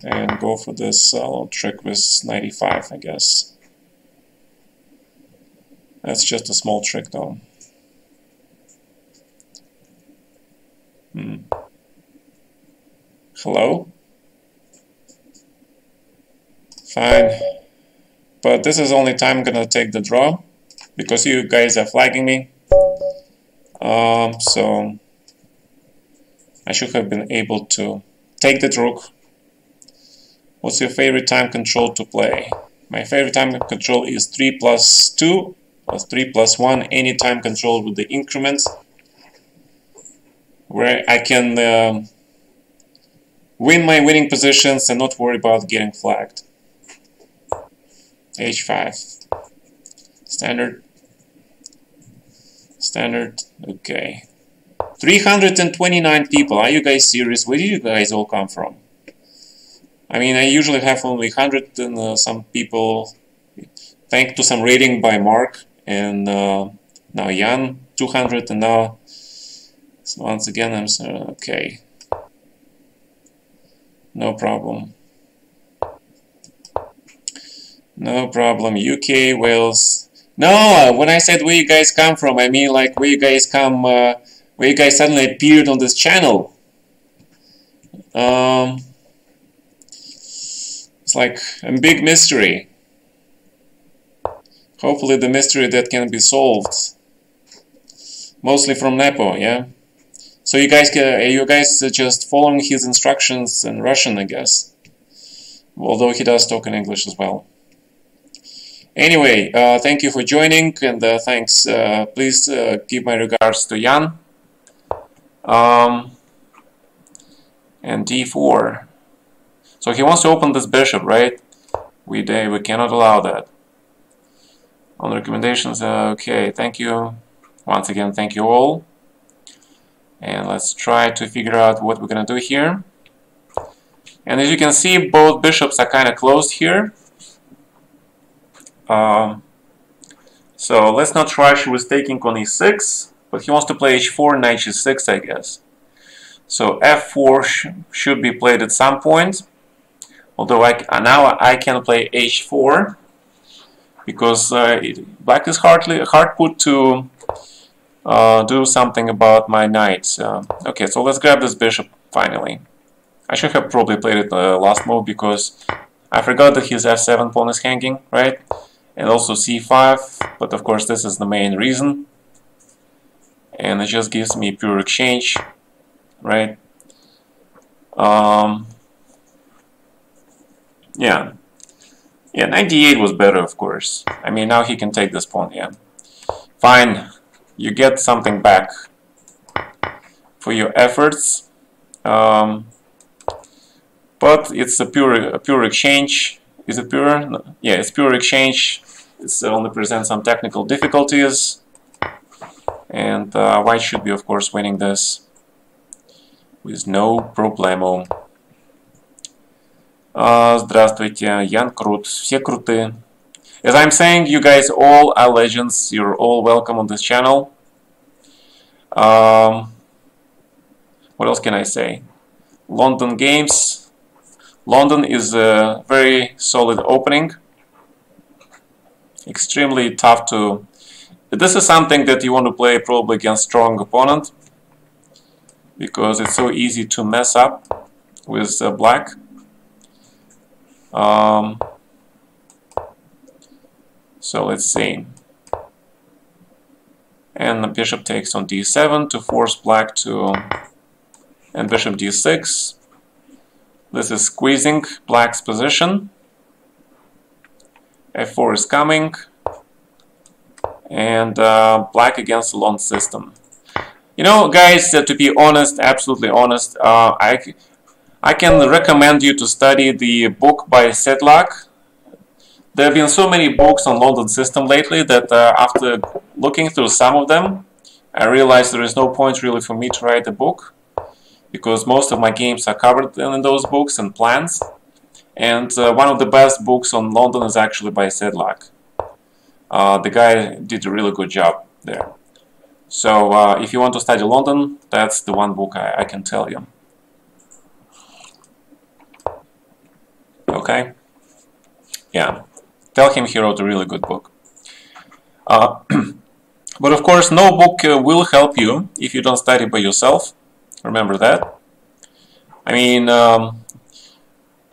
and go for this little trick with knight e5, I guess. That's just a small trick though. Hello? Fine. But this is the only time I'm gonna take the draw, because you guys are flagging me. So I should have been able to take the rook. What's your favorite time control to play? My favorite time control is 3+2 or 3+1, any time control with the increments, where I can win my winning positions and not worry about getting flagged. h5. Standard, okay. 329 people, are you guys serious? Where did you guys all come from? I mean, I usually have only 100 and some people, thanks to some rating by Mark and now Jan, 200 and now, so once again I'm sorry, okay. No problem. No problem, UK, Wales. No, when I said where you guys come from, I mean like where you guys come, where you guys suddenly appeared on this channel. It's like a big mystery. Hopefully the mystery that can be solved. Mostly from Nepo, yeah? So you guys just following his instructions in Russian, I guess. Although he does talk in English as well. Anyway, thank you for joining, and thanks. Please give my regards to Jan. And d4. So he wants to open this bishop, right? We cannot allow that. On recommendations, okay, thank you. Once again, thank you all. And let's try to figure out what we're gonna do here. And as you can see, both bishops are kind of closed here. So let's not rush with taking on e6, but he wants to play h4, knight g6, I guess. So f4 should be played at some point. Although now I can play h4 because black is hard put to do something about my knight. Okay, so let's grab this bishop finally. I should have probably played it last move because I forgot that his f7 pawn is hanging, right? And also c5, but of course this is the main reason. And it just gives me pure exchange, right? Yeah, 98 was better, of course. I mean, now he can take this pawn, yeah. Fine, you get something back for your efforts. But it's a pure exchange. Is it pure? No. Yeah, it's pure exchange. It only presents some technical difficulties. And white should be, of course, winning this with no problemo. Здравствуйте, Ян Крут. Все круты. As I'm saying, you guys all are legends. You're all welcome on this channel. What else can I say? London Games. London is a very solid opening. Extremely tough to... This is something that you want to play probably against strong opponent, because it's so easy to mess up with black. So let's see. And the bishop takes on d7 to force black to... and bishop d6. This is squeezing black's position. f4 is coming. And black against the long system. You know, guys, to be honest, absolutely honest, I can recommend you to study the book by Sedlak. There have been so many books on London system lately that after looking through some of them, I realized there is no point really for me to write a book, because most of my games are covered in those books and plans. And one of the best books on London is actually by Sedlak. The guy did a really good job there. So if you want to study London, that's the one book I can tell you. Okay? Yeah. Tell him he wrote a really good book. But of course, no book will help you if you don't study by yourself. Remember that. I mean, a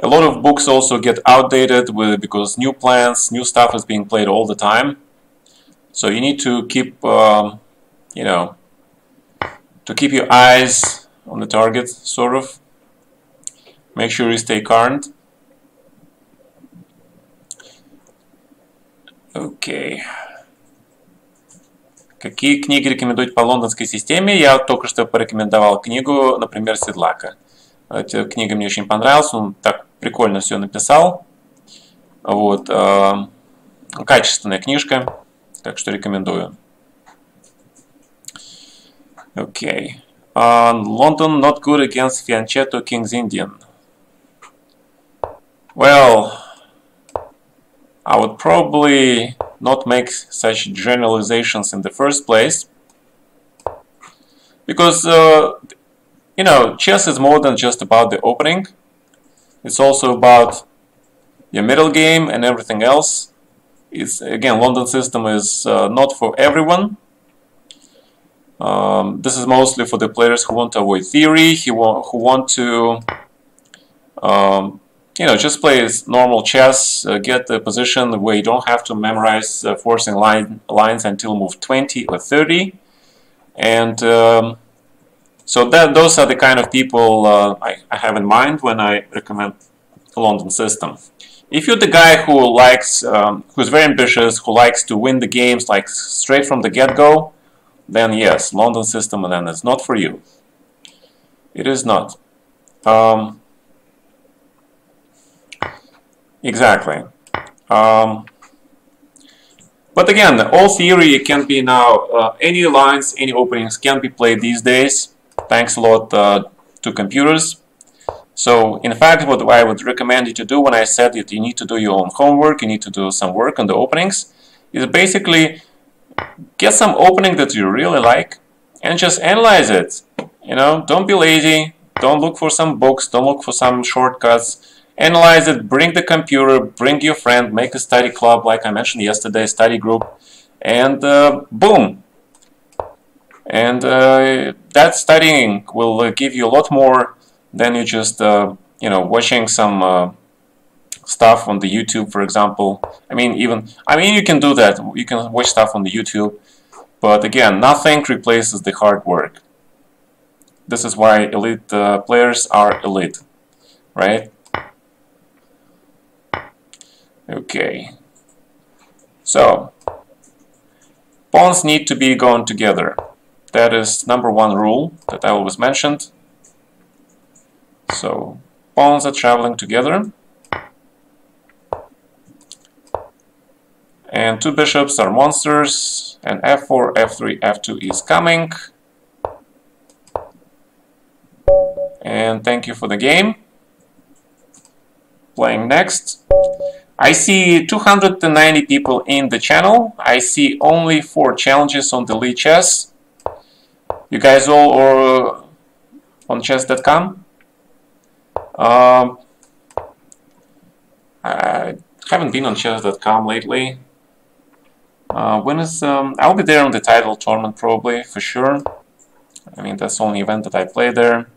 lot of books also get outdated because new plans, new stuff is being played all the time. So you need to keep, you know, to keep your eyes on the target, sort of. Make sure you stay current. Окей. Какие книги рекомендуете по лондонской системе? Я только что порекомендовал книгу, например, Седлака. Эта книга мне очень понравилась, он так прикольно все написал. Вот. Качественная книжка, так что рекомендую. Окей. London not good against Fianchetto King's Indian. Well, I would probably not make such generalizations in the first place, because you know, chess is more than just about the opening. It's also about your middle game and everything else. It's, again, London system is not for everyone. This is mostly for the players who want to avoid theory, who want to you know, just play normal chess, get the position where you don't have to memorize forcing lines until move 20 or 30. And so those are the kind of people I have in mind when I recommend the London system. If you're the guy who likes, who's very ambitious, who likes to win the games like straight from the get-go, then yes, London system, and then it's not for you. It is not. Exactly. But again, all theory can be now, any lines, any openings can be played these days, thanks a lot to computers. So, in fact, what I would recommend you to do when I said that you need to do your own homework, you need to do some work on the openings, is basically get some opening that you really like and just analyze it. You know, don't be lazy, don't look for some books, don't look for some shortcuts. Analyze it, bring the computer, bring your friend, make a study club like I mentioned yesterday, study group, and boom. And that studying will give you a lot more than you just you know, watching some stuff on the YouTube, for example. I mean, you can do that. You can watch stuff on the YouTube, but again, nothing replaces the hard work. This is why elite players are elite, right? Okay. So, pawns need to be going together. That is #1 rule that I always mentioned. So, pawns are traveling together. And 2 bishops are monsters. And f4, f3, f2 is coming. And thank you for the game. Playing next. I see 290 people in the channel. I see only 4 challenges on the Lichess. You guys all are on chess.com? I haven't been on chess.com lately. When is I'll be there on the title tournament probably, for sure. I mean, that's the only event that I play there.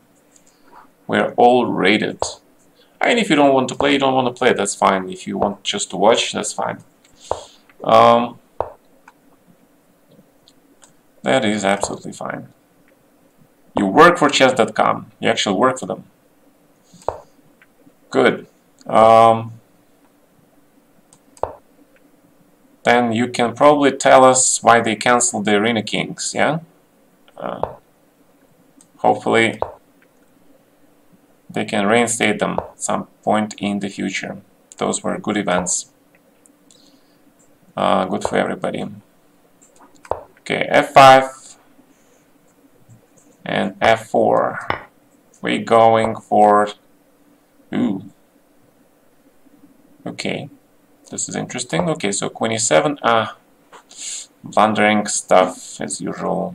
We're all rated. And if you don't want to play, you don't want to play, that's fine. If you want just to watch, that's fine. That is absolutely fine. You work for chess.com. You actually work for them. Good. Then you can probably tell us why they canceled the Arena Kings, yeah? Hopefully they can reinstate them at some point in the future. Those were good events. Good for everybody. Okay, f5 and f4. We're going for... Ooh. Okay, this is interesting. Okay, so queen e7. Blundering stuff as usual.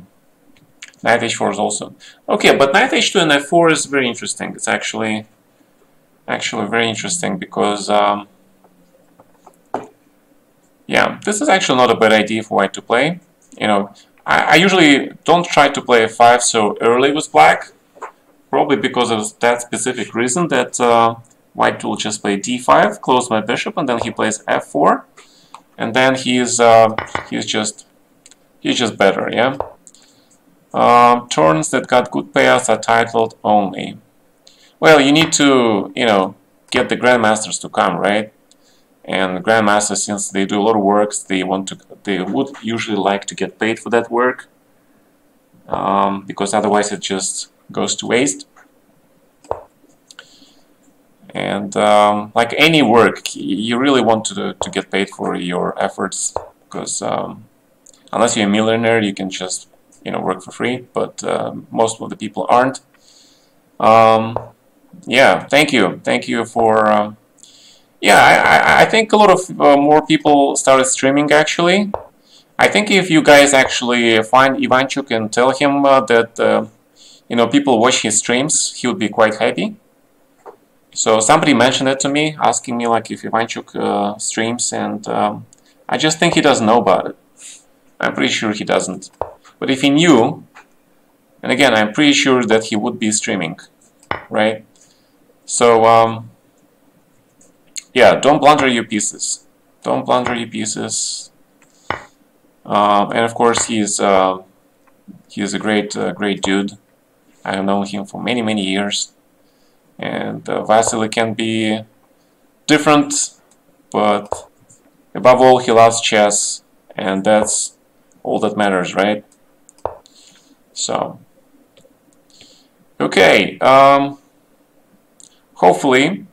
Knight h4 is also... Okay, but knight h2 and f4 is very interesting. It's actually very interesting because... yeah, this is actually not a bad idea for white to play. You know, I usually don't try to play f5 so early with black. Probably because of that specific reason that white will just play d5, close my bishop, and then he plays f4. And then he's just better, yeah? Turns that got good payouts are titled only. Well, you need to, you know, get the grandmasters to come, right? And grandmasters, since they do a lot of works, they would usually like to get paid for that work, because otherwise it just goes to waste. And like any work, you really want to get paid for your efforts, because unless you're a millionaire, you can just, you know, work for free, but most of the people aren't. Yeah, thank you for yeah, I think a lot of more people started streaming actually. I think if you guys actually find Ivanchuk and tell him that you know, people watch his streams, he would be quite happy. So somebody mentioned it to me, asking me like if Ivanchuk streams, and I just think he doesn't know about it. I'm pretty sure he doesn't. But if he knew, and again, I'm pretty sure that he would be streaming, right? So yeah, don't blunder your pieces. Don't blunder your pieces. And of course, he's a great dude. I have known him for many years. And Vasily can be different, but above all, he loves chess, and that's all that matters, right? So, okay. Okay, hopefully,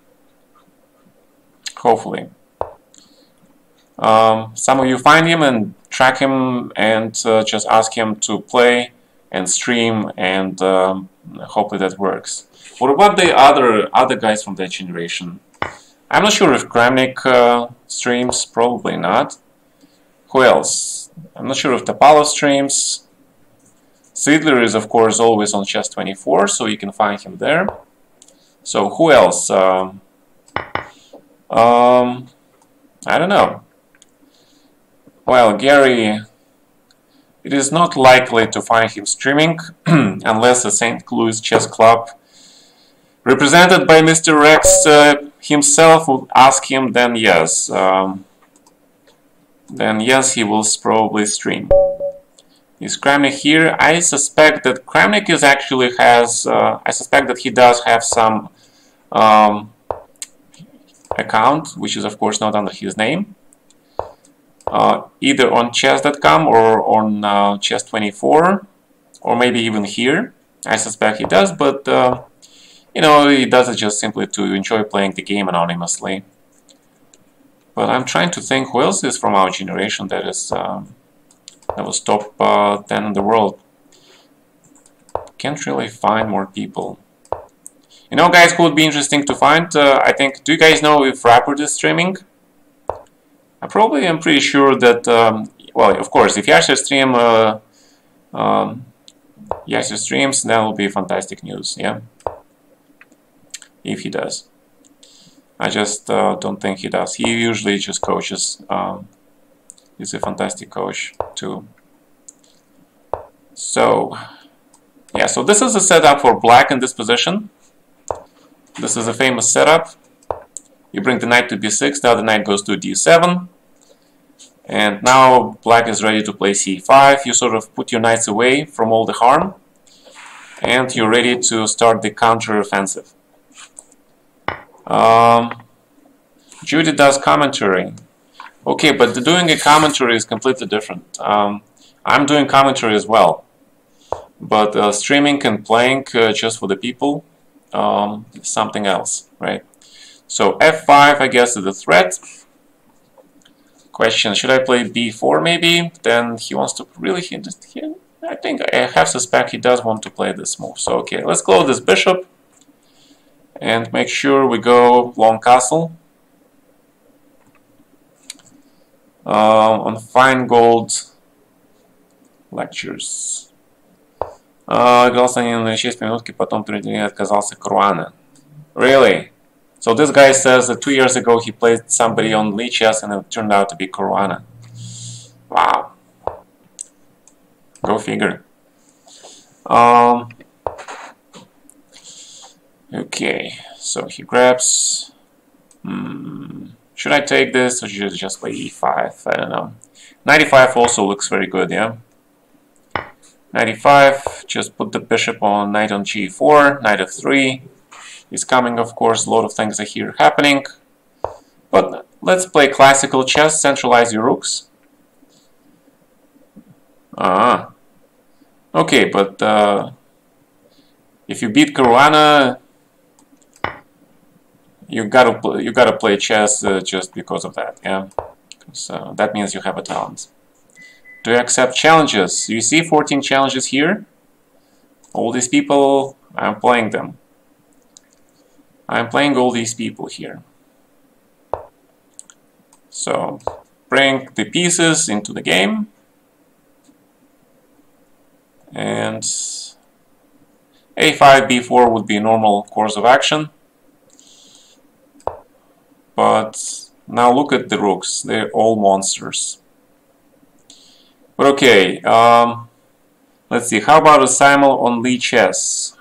some of you find him and track him and just ask him to play and stream, and hopefully that works. What about the other guys from that generation? I'm not sure if Kramnik streams, probably not. Who else? I'm not sure if Topalov streams. Sidler is, of course, always on Chess24, so you can find him there. So who else? I don't know. Well, Gary, it is not likely to find him streaming unless the St. Louis Chess Club, represented by Mr. Rex himself, would ask him. Then yes, he will probably stream. Is Kramnik here? I suspect that Kramnik is actually has. I suspect that he does have some account, which is of course not under his name, either on chess.com or on Chess24, or maybe even here. I suspect he does, but you know, he does it just simply to enjoy playing the game anonymously. But I'm trying to think who else is from our generation that is that was top 10 in the world. Can't really find more people. You know, guys, who would be interesting to find? I think. Do you guys know if Rapport is streaming? I probably am pretty sure that. Well, of course, if Yasser streams, that will be fantastic news. Yeah, if he does. I just don't think he does. He usually just coaches. He's a fantastic coach too. So, yeah, so this is a setup for black in this position. This is a famous setup. You bring the knight to b6, now the knight goes to d7. And now black is ready to play c5. You sort of put your knights away from all the harm. And you're ready to start the counter-offensive. Judy does commentary. Okay, but doing a commentary is completely different. I'm doing commentary as well. But streaming and playing just for the people is something else, right? So f5, I guess, is the threat. Question, should I play b4 maybe? Then he wants to really... I think I have suspect he does want to play this move. So okay, let's close this bishop. And make sure we go long castle. On Feingold lectures. Игрался на 6 минутки, потом отказался Caruana. Really? So this guy says that 2 years ago he played somebody on Lichess and it turned out to be Caruana. Wow. Go figure. Okay, so he grabs. Should I take this or should I just play e5? I don't know. 95 also looks very good, yeah? 95, just put the bishop on knight on g4, knight f3 is coming, of course, a lot of things are here happening. But let's play classical chess, centralize your rooks. Okay, but if you beat Caruana, you gotta play chess just because of that, yeah? So that means you have a talent. Do you accept challenges? You see 14 challenges here? All these people, I'm playing them. I'm playing all these people here. So, bring the pieces into the game. And a5, b4 would be a normal course of action. But now look at the rooks, they're all monsters. But okay, let's see, how about a simul on Lichess?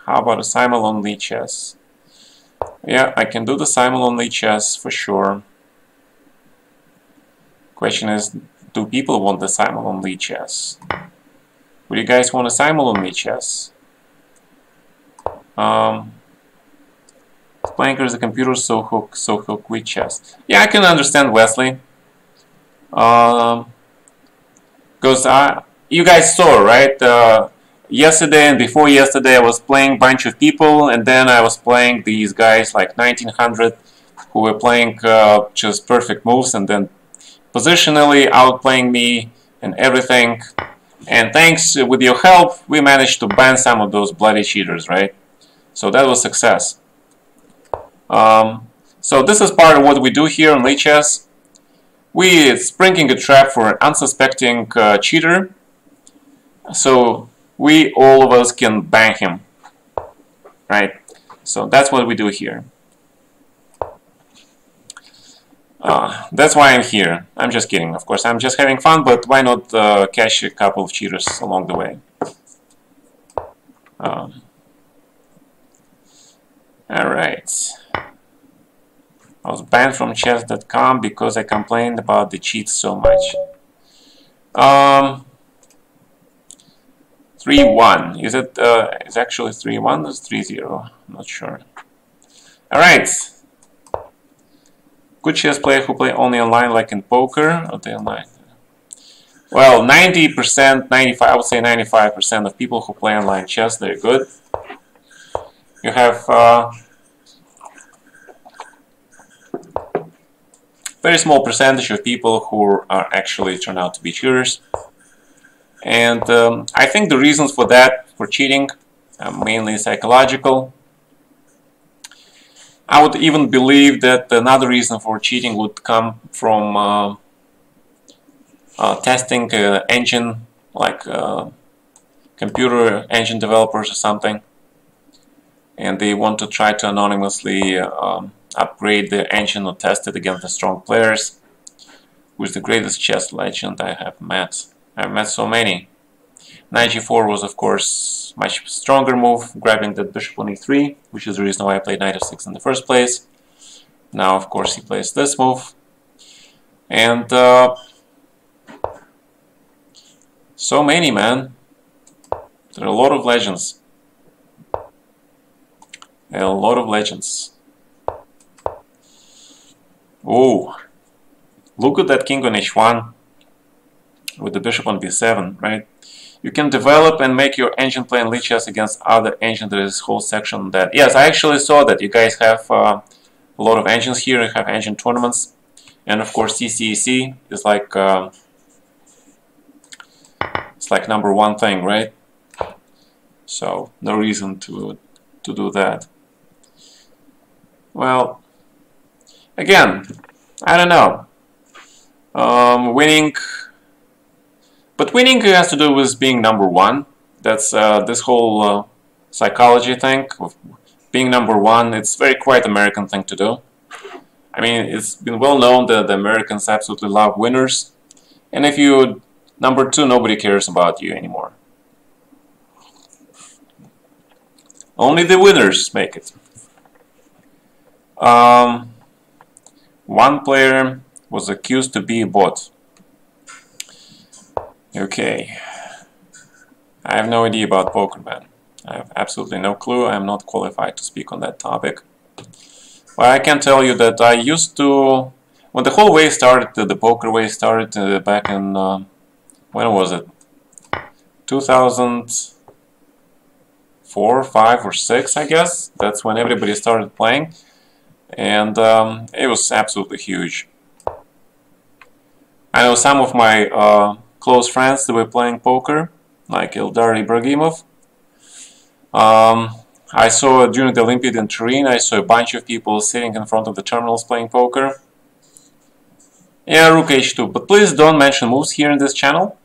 Yeah, I can do the simul on Lichess for sure. Question is, do people want the simul on Lichess? Would you guys want a simul on Lichess? Playing as a computer so hook with chess. Yeah, I can understand Wesley. Because you guys saw, right? yesterday and before yesterday I was playing bunch of people, and then I was playing these guys like 1900 who were playing just perfect moves, and then positionally outplaying me and everything. And thanks with your help, we managed to ban some of those bloody cheaters, right? So that was success. So this is part of what we do here on Lichess. We springing a trap for an unsuspecting cheater, so we all of us can bang him, right? So that's what we do here. That's why I'm here. I'm just kidding, of course. I'm just having fun, but why not catch a couple of cheaters along the way? Alright. I was banned from chess.com because I complained about the cheats so much. 3-1. Is it? It's actually 3-1 or 3-0? I'm not sure. Alright. Good chess player who play only online, like in poker, or they online? Well, 90%, 95, I would say 95% of people who play online chess, they're good. You have very small percentage of people who are actually turn out to be cheaters. And I think the reasons for that, for cheating, are mainly psychological. I would even believe that another reason for cheating would come from testing engine, like computer engine developers or something, and they want to try to anonymously upgrade the engine or test it against the strong players. Who's the greatest chess legend I have met? I've met so many. Knight g4 was, of course, much stronger move, grabbing that bishop on e3, which is the reason why I played knight f6 in the first place. Now, of course, he plays this move. And so many, man. There are a lot of legends. A lot of legends. Oh, look at that king on h1 with the bishop on b7, right? You can develop and make your engine play in Lichess against other engines. There is a whole section on that. Yes, I actually saw that. You guys have a lot of engines here. You have engine tournaments. And of course, CCEC is like it's like #1 thing, right? So no reason to do that. Well, again, I don't know. Winning. But winning has to do with being #1. That's this whole psychology thing of being #1. It's very quite American thing to do. I mean, it's been well known that the Americans absolutely love winners. And if you're #2, nobody cares about you anymore. Only the winners make it. One player was accused to be a bot. Okay, I have no idea about poker, man. I have absolutely no clue. I am not qualified to speak on that topic. But I can tell you that I used to, when the whole wave started, the poker wave started back in, when was it? 2004, 5, or 6, I guess. That's when everybody started playing. And it was absolutely huge. I know some of my close friends that were playing poker, like Eldar Ibragimov. I saw during the Olympiad in Turin, I saw a bunch of people sitting in front of the terminals playing poker. Yeah, Rook H2, but please don't mention moves here in this channel.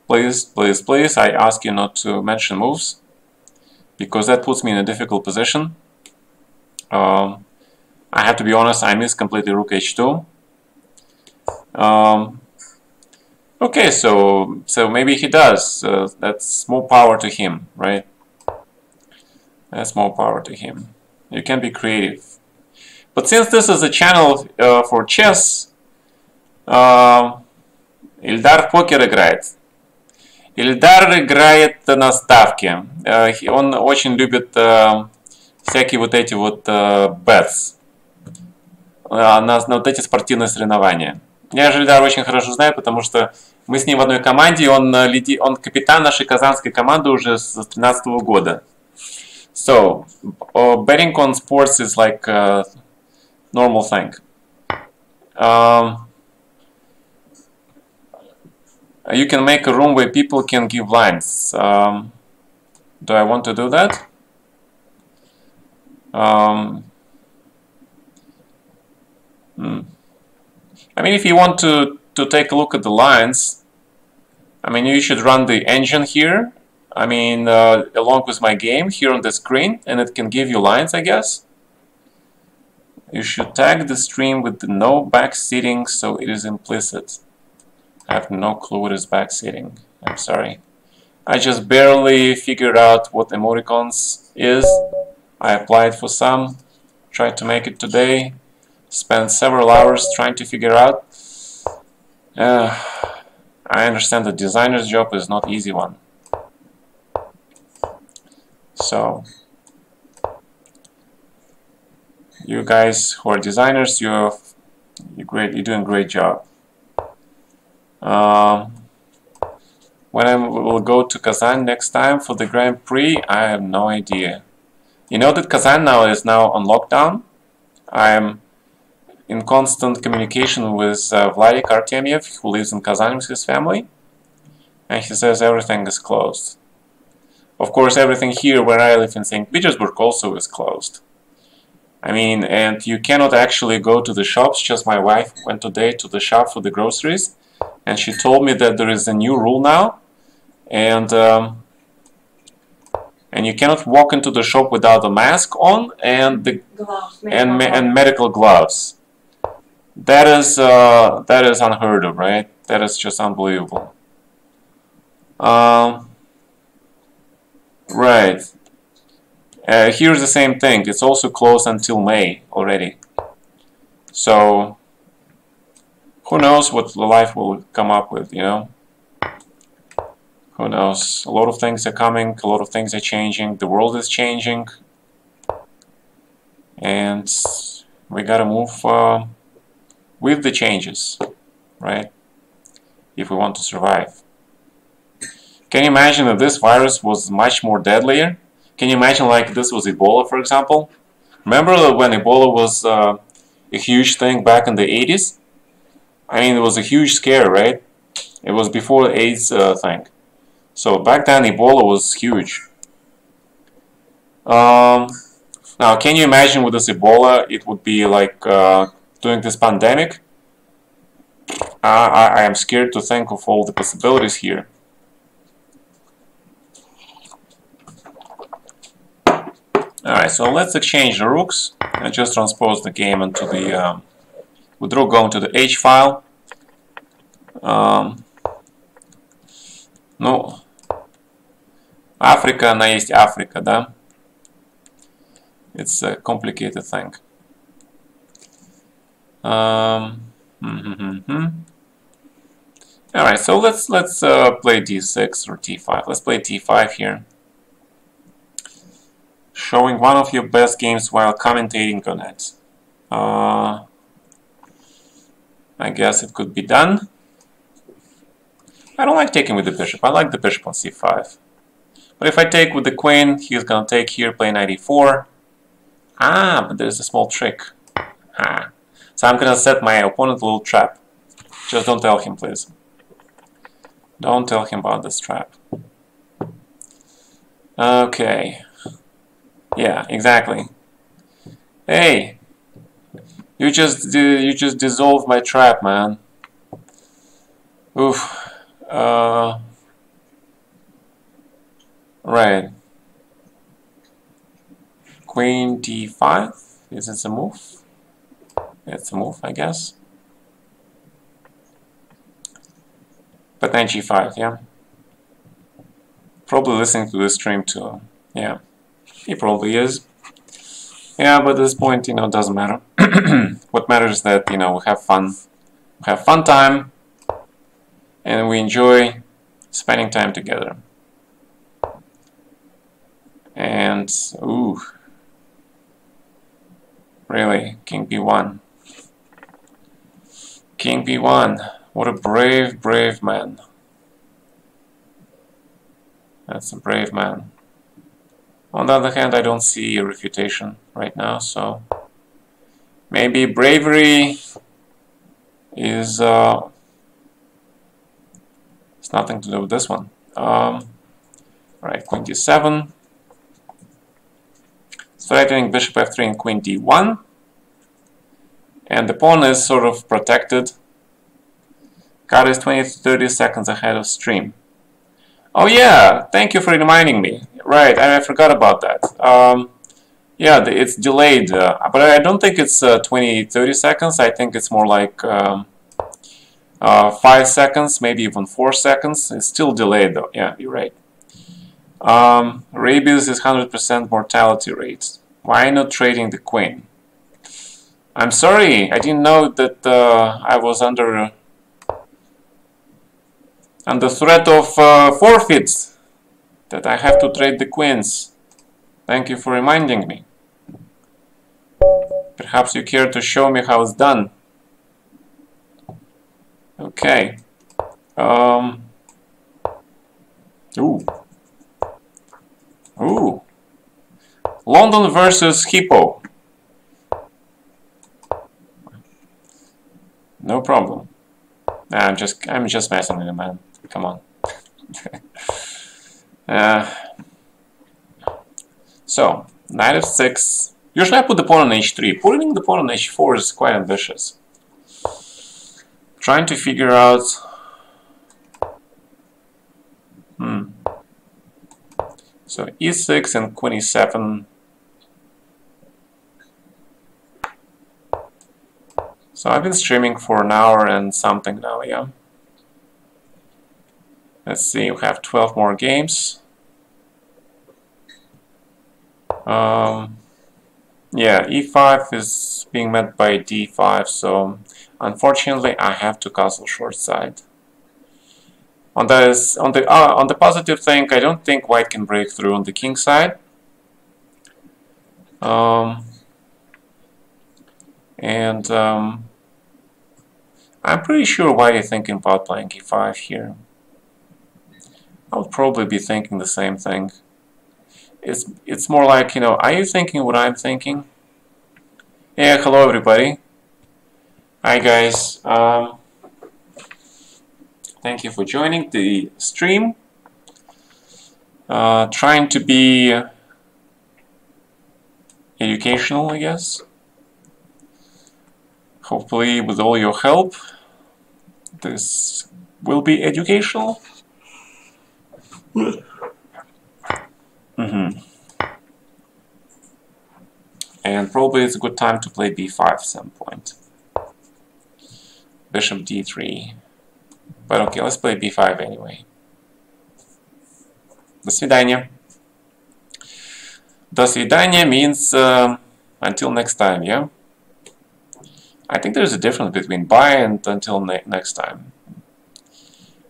Please, please, please, I ask you not to mention moves, because that puts me in a difficult position. I have to be honest, I missed completely Rook H2. Okay, so maybe he does. That's more power to him, right? That's more power to him. You can be creative. But since this is a channel for chess, Ильдар в покер играет. Ильдар играет на ставке. Он очень любит всякие вот эти вот bets на вот эти спортивные соревнования. Я же Ильдар очень хорошо знаю, потому что Мы с ним в одной команде, он капитан нашей казанской команды уже с 2013 года. So, betting on sports is like a normal thing. You can make a room where people can give lines. Do I want to do that? I mean, if you want to take a look at the lines, I mean, you should run the engine here. I mean, along with my game here on the screen, and it can give you lines, I guess. You should tag the stream with the no backseating, so it is implicit. I have no clue what is backseating. I'm sorry. I just barely figured out what emoticons is. I applied for some, tried to make it today, spent several hours trying to figure out. I understand the designer's job is not easy one. So, you guys who are designers, you're doing a great job. When I will go to Kazan next time for the Grand Prix, I have no idea. You know that Kazan is now on lockdown. I am in constant communication with Vladik Artemyev, who lives in Kazan with his family, and he says everything is closed. Of course, everything here where I live in St. Petersburg also is closed. I mean, and you cannot actually go to the shops. Just my wife went today to the shop for the groceries, and she told me that there is a new rule now, and you cannot walk into the shop without a mask on and the gloves, and medical gloves. That is unheard of, right? That is just unbelievable. Right. Here's the same thing. It's also closed until May already. So who knows what life will come up with, you know? Who knows? A lot of things are coming, a lot of things are changing, the world is changing, and we gotta move with the changes, right? If we want to survive. Can you imagine that this virus was much more deadlier? Can you imagine like this was Ebola, for example? Remember when Ebola was a huge thing back in the 80s? I mean, it was a huge scare, right? It was before the AIDS thing. So back then, Ebola was huge. Now, can you imagine with this Ebola, it would be like during this pandemic? I am scared to think of all the possibilities here. Alright, so let's exchange the rooks. I just transpose the game into the with rook going to the H file. Ну, Африка, она есть Африка, да? It's a complicated thing. Alright, so let's play d6 or t5. Let's play t5 here. Showing one of your best games while commentating on it. I guess it could be done. I don't like taking with the bishop. I like the bishop on c5. But if I take with the queen, he's gonna take here, play knight e4. But there's a small trick. So I'm gonna set my opponent a little trap. Just don't tell him, please. Don't tell him about this trap. Okay. Yeah, exactly. Hey, you just dissolved my trap, man. Oof. Right. Queen d5. Is it a move? It's a move, I guess. But knight g5, yeah. Probably listening to this stream too. Yeah. He probably is. Yeah, but at this point, you know, it doesn't matter. What matters is that, you know, we have fun. We have fun time. And we enjoy spending time together. And, ooh. Really, King b1. King b1. What a brave, brave man. That's a brave man. On the other hand, I don't see a refutation right now, so maybe bravery is it's nothing to do with this one. Right, queen d7. Threatening bishop f3 and queen d1. And the pawn is sort of protected. Card is 20 to 30 seconds ahead of stream. Oh yeah, thank you for reminding me. Right, I forgot about that. Yeah, it's delayed, but I don't think it's 20-30 seconds. I think it's more like 5 seconds, maybe even 4 seconds. It's still delayed though. Yeah, you're right. Rabies is 100% mortality rate. Why not trading the queen? I'm sorry, I didn't know that I was under threat of forfeits, that I have to trade the queens. Thank you for reminding me. Perhaps you care to show me how it's done. Okay. Ooh. London versus Hippo. No problem. Nah, I'm just messing with you, man. Come on. So, knight f6. Usually I put the pawn on h3. Putting the pawn on h4 is quite ambitious. Trying to figure out... So e6 and queen e7. So I've been streaming for an hour and something now, yeah. Let's see, we have 12 more games. Yeah, e5 is being met by d5, so unfortunately I have to castle short side. On the positive thing, I don't think white can break through on the king side. I'm pretty sure white is thinking about playing e5 here. I would probably be thinking the same thing. It's more like, you know, are you thinking what I'm thinking? Yeah, hello everybody. Hi guys. Thank you for joining the stream. Trying to be educational, I guess. Hopefully with all your help, this will be educational. And probably it's a good time to play b5 at some point. Bishop d3. But okay, let's play b5 anyway. До свидания. До свидания means until next time, yeah? I think there's a difference between bye and until next time.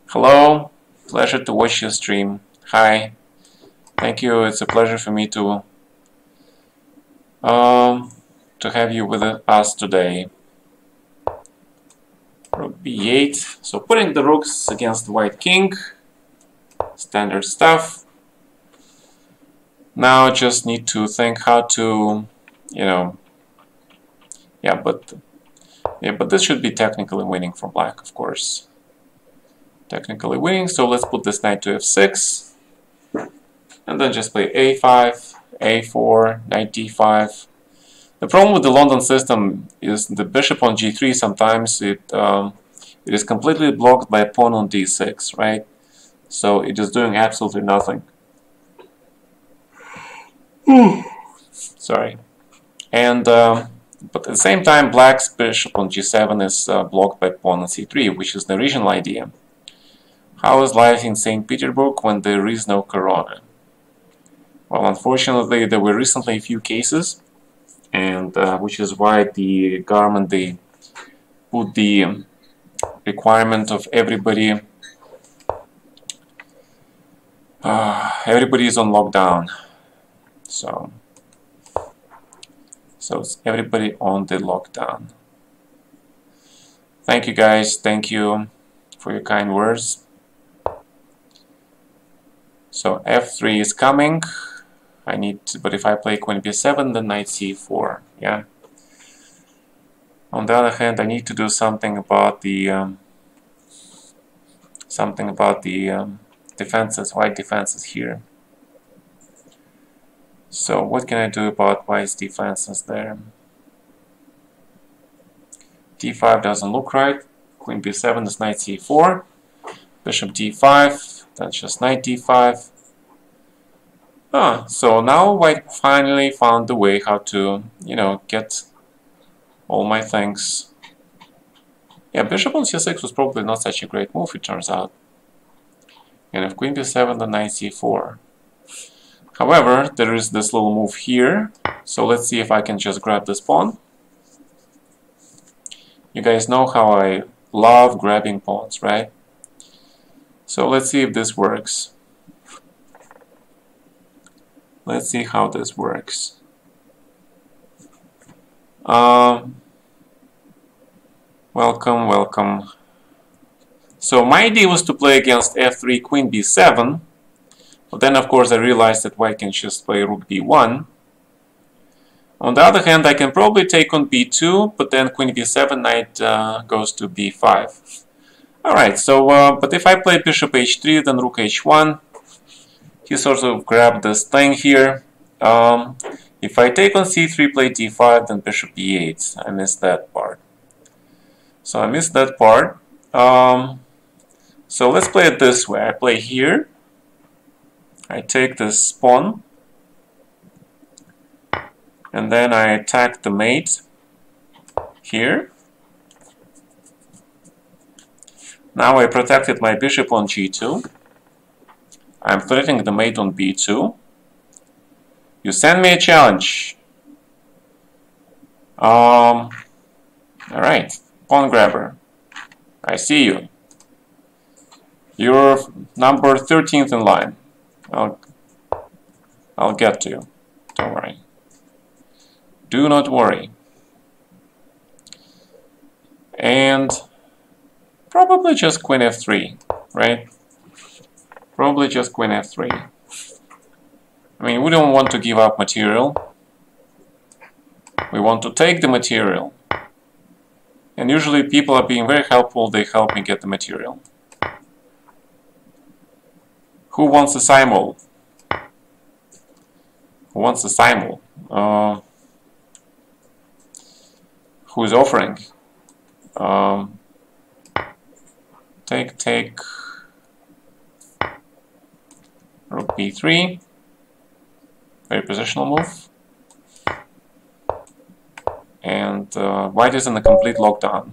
Hello, pleasure to watch your stream. Hi, thank you. It's a pleasure for me to have you with us today. Rook b8. So putting the rooks against the white king. Standard stuff. Now just need to think how to, you know. Yeah, but this should be technically winning for black, of course. Technically winning. So let's put this knight to f6, and then just play a5, a4, knight d5. The problem with the London system is the bishop on g3. Sometimes it is completely blocked by a pawn on d6, right? So it is doing absolutely nothing. Sorry. And but at the same time, black's bishop on g7 is blocked by pawn on c3, which is the original idea. How is life in St. Petersburg when there is no corona? Well, unfortunately, there were recently a few cases, and which is why the government, they put the requirement of everybody everybody is on lockdown. So it's everybody on the lockdown. Thank you guys, thank you. for your kind words. So f3 is coming. I need to, but if I play queen b7, then knight c4. Yeah. On the other hand, I need to do something about the defenses, white defenses here. So what can I do about white's defenses there? d5 doesn't look right. Queen b7 is knight c4. Bishop d5. That's just knight d5. So now white finally found the way how to, you know, get all my things. Yeah, bishop on c6 was probably not such a great move, it turns out. And if queen b7, then knight c4. However, there is this little move here. So let's see if I can just grab this pawn. You guys know how I love grabbing pawns, right? So let's see if this works. Let's see how this works. Welcome, welcome. So my idea was to play against f3, queen b7. But then, of course, I realized that white can just play rook b1. On the other hand, I can probably take on b2, but then queen b7, knight goes to b5. Alright, so, but if I play bishop h3, then rook h1, he sort of grabbed this thing here. If I take on c3, play d5, then bishop e8. I missed that part. So I missed that part. So let's play it this way. I play here. I take this pawn. And then I attack the mate here. Now I protected my bishop on g2. I'm threatening the mate on b2. You send me a challenge. Alright, pawn grabber. I see you. You're number 13th in line. I'll get to you. Don't worry. Do not worry. And probably just queen f3, right? Probably just queen f3. I mean, we don't want to give up material. We want to take the material. And usually people are being very helpful. They help me get the material. Who wants a simul? Who wants a simul? Who's offering? Take rook b3. Very positional move. And white is in a complete lockdown.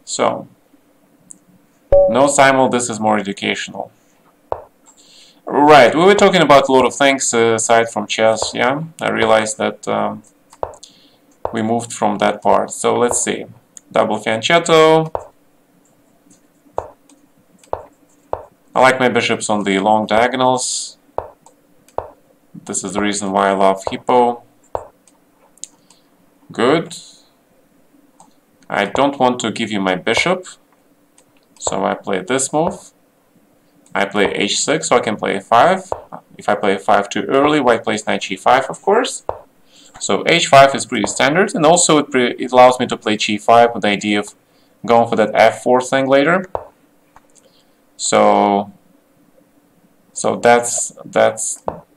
So, no simul, this is more educational. Right, we were talking about a lot of things aside from chess, yeah? I realized that we moved from that part. So let's see. Double fianchetto. I like my bishops on the long diagonals. This is the reason why I love Hippo. Good. I don't want to give you my bishop, so I play this move. I play h6, so I can play f5. If I play f5 too early, white plays knight g5, of course. So h5 is pretty standard, and also it allows me to play g5 with the idea of going for that f4 thing later. So that's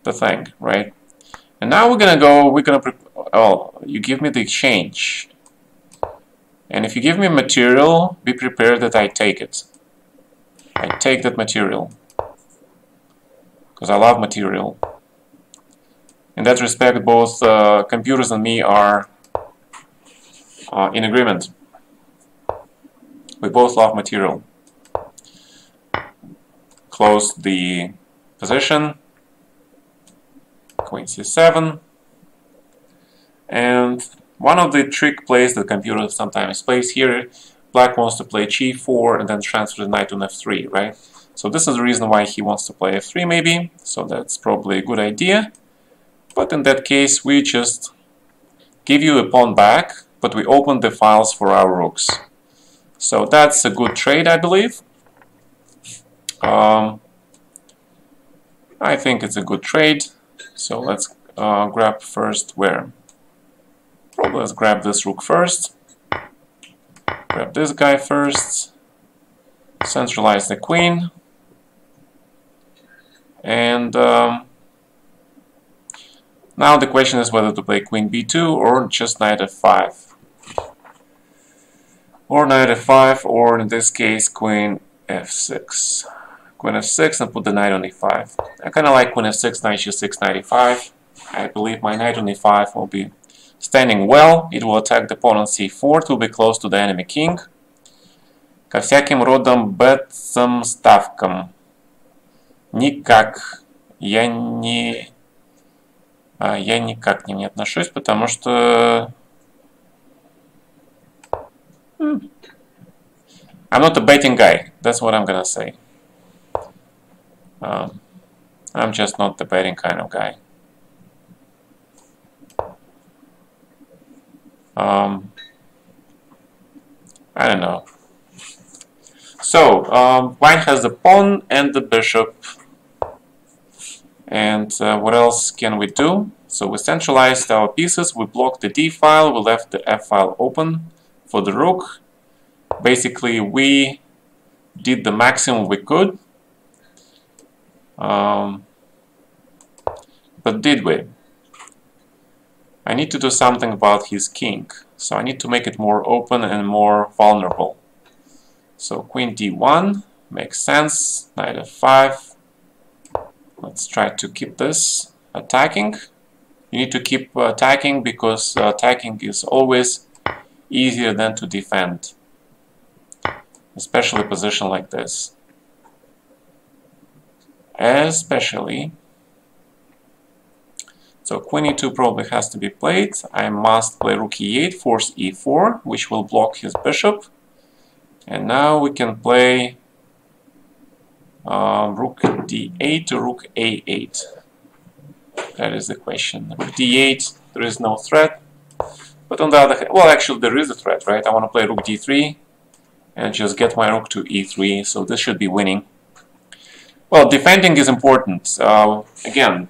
the thing, right? And now we're gonna oh, you give me the exchange. And if you give me material, be prepared that I take it. I take that material. Because I love material. In that respect, both computers and me are in agreement. We both love material. Close the position. Queen c7. And one of the trick plays that computer sometimes plays here, black wants to play g4 and then transfer the knight on f3, right? So this is the reason why he wants to play f3 maybe, so that's probably a good idea. But in that case, we just give you a pawn back, but we open the files for our rooks. So that's a good trade, I believe. I think it's a good trade. So let's grab first where? Probably let's grab this rook first. Grab this guy first. Centralize the queen. And now the question is whether to play queen b2 or just knight f5. Or knight f5, or in this case queen f6. Queen f6 and put the knight on e5. I kind of like queen f6, knight g6, knight e5. I believe my knight on e5 will be standing well. It will attack the pawn on c4. It will be close to the enemy king. Ко всяким родам бетцам ставкам. Никак. Я никак к ним не отношусь, потому что... I'm not a betting guy. That's what I'm gonna say. I'm just not the betting kind of guy. I don't know. So, white has the pawn and the bishop. And what else can we do? So we centralized our pieces, we blocked the d file, we left the f file open for the rook. Basically, we did the maximum we could. But did we? I need to do something about his king. So I need to make it more open and more vulnerable. So queen d1 makes sense. Knight f5. Let's try to keep this attacking. You need to keep attacking because attacking is always easier than to defend. Especially a position like this. Especially. So queen e2 probably has to be played. I must play rook e8, force e4, which will block his bishop. And now we can play rook d8 to rook a8. That is the question. Rook d8, there is no threat. But on the other hand, well, actually there is a threat, right? I want to play rook d3 and just get my rook to e3, so this should be winning. Well, defending is important, again,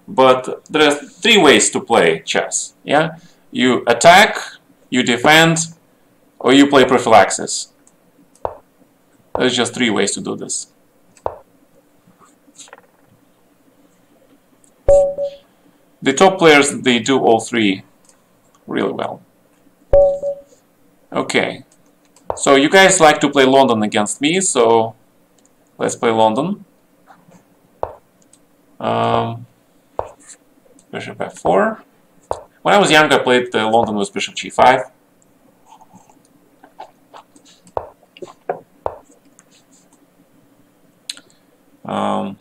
but there are three ways to play chess, yeah? You attack, you defend, or you play prophylaxis. There's just three ways to do this. The top players, they do all three really well. Okay, so you guys like to play London against me, so let's play London. Bishop f4. When I was young, I played London with bishop g5.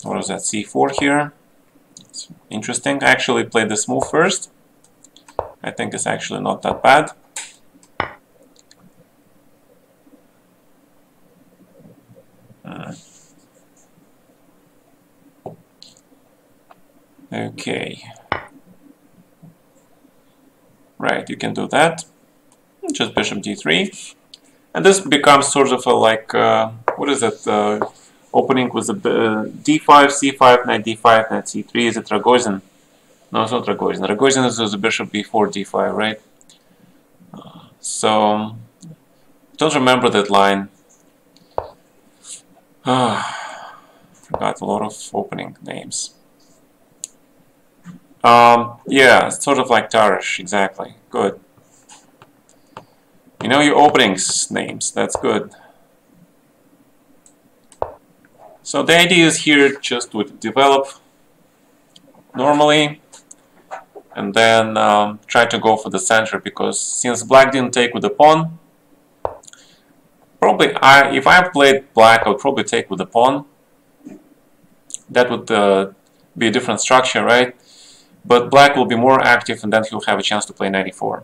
What is that? c4 here. It's interesting. I actually played this move first. I think it's actually not that bad. Okay. Right, you can do that. Just bishop d3. And this becomes sort of a like, what is it? Opening with the d5, c5, knight d5, knight c3. Is it Rogozin? No, it's not Rogozin. Rogozin is the bishop b4, d5, right? So, don't remember that line. Forgot a lot of opening names. Yeah, it's sort of like Tarish, exactly. Good. You know your openings names, that's good. So the idea is here just to develop normally and then try to go for the center, because since black didn't take with the pawn, probably if I played black, I would probably take with the pawn. That would be a different structure, right? But black will be more active and then he'll have a chance to play knight e4.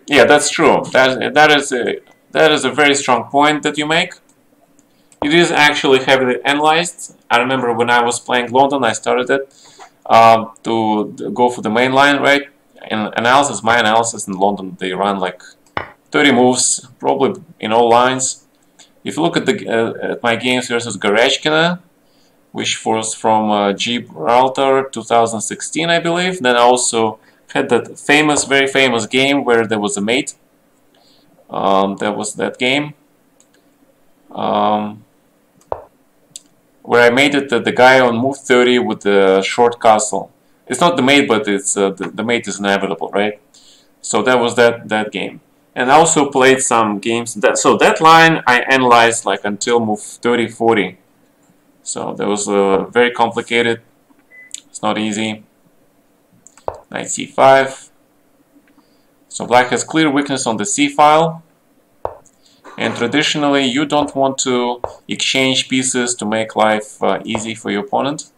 Yeah, that's true. That is a very strong point that you make. It is actually heavily analyzed. I remember when I was playing London, I started it to go for the main line, right? in analysis, my analysis in London, they run like 30 moves, probably in all lines. If you look at at my games versus Garechkina, which was from Gibraltar 2016, I believe, then I also had that famous, very famous game where there was a mate. That was that game. Where I made it the guy on move 30 with the short castle. It's not the mate, but it's the mate is inevitable, right? So that was that game. And I also played some games. So that line I analyzed like until move 30-40. So that was very complicated. It's not easy. Knight c5. So black has clear weakness on the c file. And traditionally, you don't want to exchange pieces to make life easy for your opponent.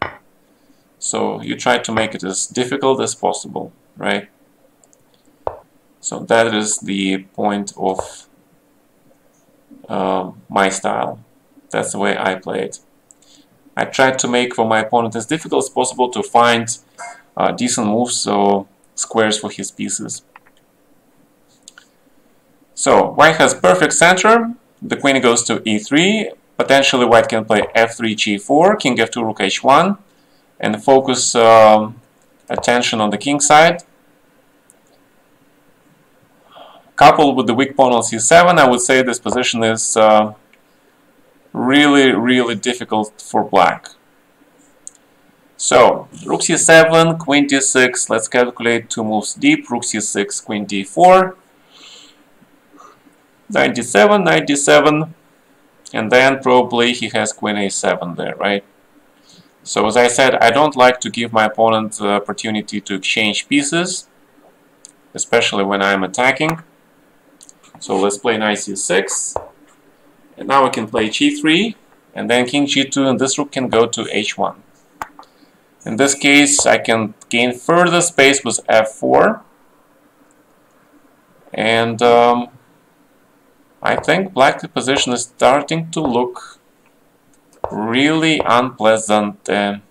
So you try to make it as difficult as possible, right? So that is the point of my style. That's the way I play it. I try to make for my opponent as difficult as possible to find decent moves or squares for his pieces. So white has perfect center. The queen goes to e3. Potentially white can play f3, g4, king f2, rook h1, and focus attention on the king side. Coupled with the weak pawn on c7, I would say this position is really difficult for black. So rook c7, queen d6. Let's calculate two moves deep. Rook c6, queen d4. 97, 97, and then probably he has queen a7 there, right? So as I said, I don't like to give my opponent the opportunity to exchange pieces, especially when I'm attacking. So let's play knight c6, and now we can play g3, and then king g2, and this rook can go to h1. In this case, I can gain further space with f4, and I think black's position is starting to look really unpleasant. So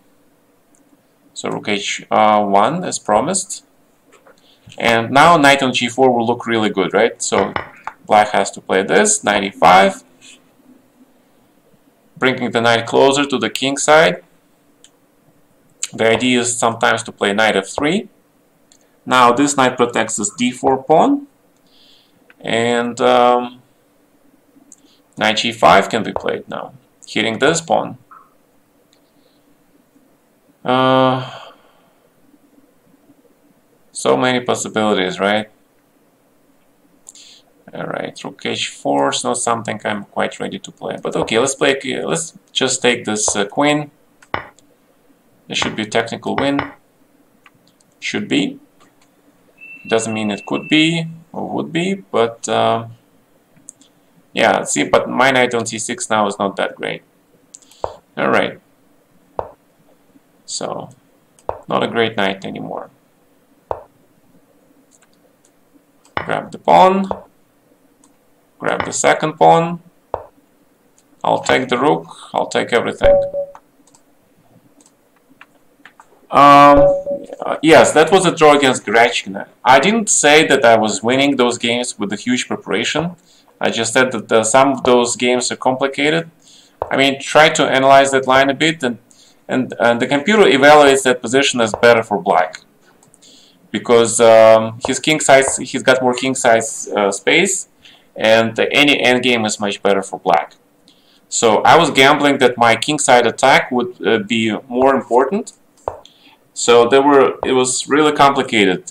rook h1 as promised. And now knight on g4 will look really good, right? So black has to play this, knight e5, bringing the knight closer to the king side. The idea is sometimes to play knight f3. Now this knight protects this d4 pawn. And knight g5 can be played now, hitting this pawn. So many possibilities, right? Alright, rook h4 is not something I'm quite ready to play. But okay, let's just take this queen. It should be a technical win. Should be. Doesn't mean it could be or would be, but yeah, see, but my knight on c6 now is not that great. Alright. So, not a great knight anymore. Grab the pawn. Grab the second pawn. I'll take the rook. I'll take everything. Yes, that was a draw against Garechkina. I didn't say that I was winning those games with a huge preparation. I just said that some of those games are complicated. I mean, try to analyze that line a bit, and the computer evaluates that position as better for black. Because his king size, he's got more king size space, and any endgame is much better for black. So I was gambling that my king side attack would be more important. So it was really complicated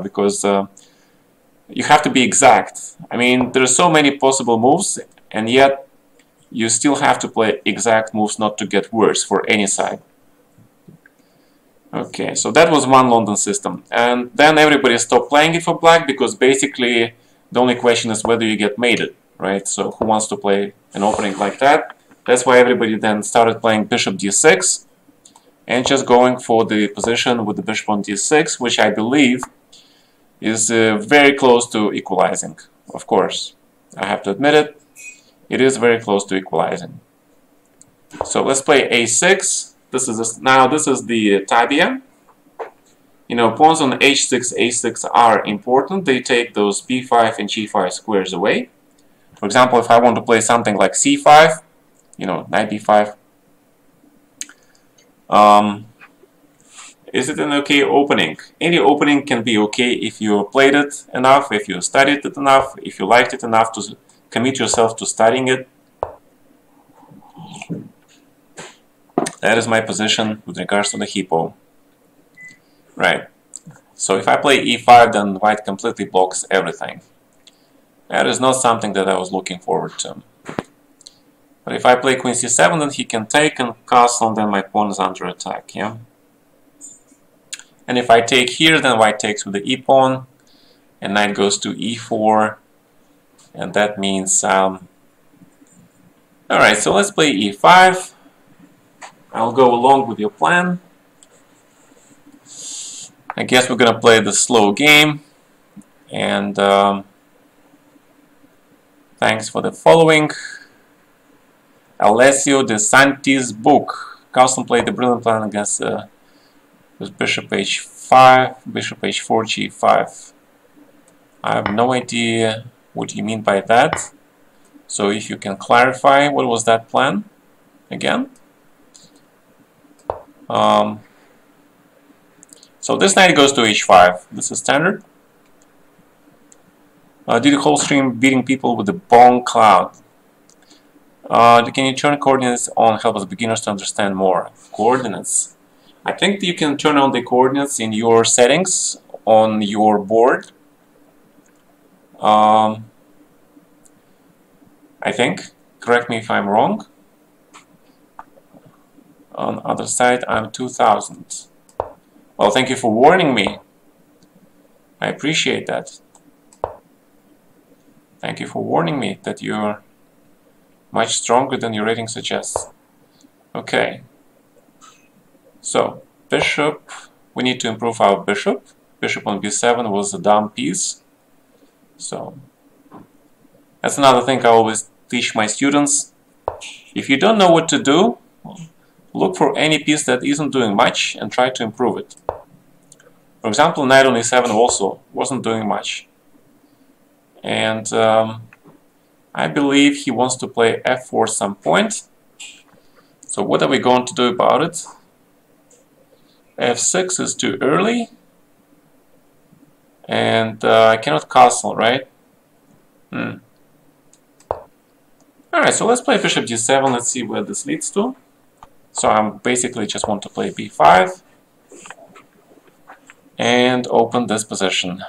because you have to be exact. I mean, there are so many possible moves, and yet you still have to play exact moves not to get worse for any side. Okay, so that was one London system. And then everybody stopped playing it for black because basically the only question is whether you get mated, right? So who wants to play an opening like that? That's why everybody then started playing bishop d6 and just going for the position with the bishop on d6, which I believe is very close to equalizing. Of course, I have to admit it. It is very close to equalizing. So let's play a6. Now this is the tabia. you know, pawns on h6, a6 are important. They take those b5 and g5 squares away. For example, if I want to play something like c5, you know, knight b5, is it an okay opening? Any opening can be okay if you played it enough, if you studied it enough, if you liked it enough to commit yourself to studying it. That is my position with regards to the hippo. Right. So if I play e5, then white completely blocks everything. That is not something that I was looking forward to. But if I play queen c7, then he can take and castle, and then my pawn is under attack, yeah? And if I take here, then white takes with the e-pawn, and knight goes to e4, and that means... Alright, so let's play e5. I'll go along with your plan. I guess we're gonna play the slow game, and thanks for the following. Alessio De Santis book. Carlsen played the brilliant plan against with bishop h5, bishop h4, g5. I have no idea what you mean by that. So if you can clarify, what was that plan again? So this knight goes to h5. This is standard. Did the whole stream beating people with the bone cloud. Can you turn coordinates on, help us beginners to understand more? Coordinates. I think you can turn on the coordinates in your settings on your board. I think. Correct me if I'm wrong. On the other side, I'm 2000. Well, thank you for warning me. I appreciate that. Thank you for warning me that you're much stronger than your rating suggests. Okay. So, bishop. We need to improve our bishop. Bishop on b7 was a dumb piece. So, that's another thing I always teach my students. If you don't know what to do, look for any piece that isn't doing much and try to improve it. For example, knight on e7 also wasn't doing much. And I believe he wants to play f4 some point. So what are we going to do about it? f6 is too early. And I cannot castle, right? Alright, so let's play bishop d7. Let's see where this leads to. So I basically just want to play b5 and open this position.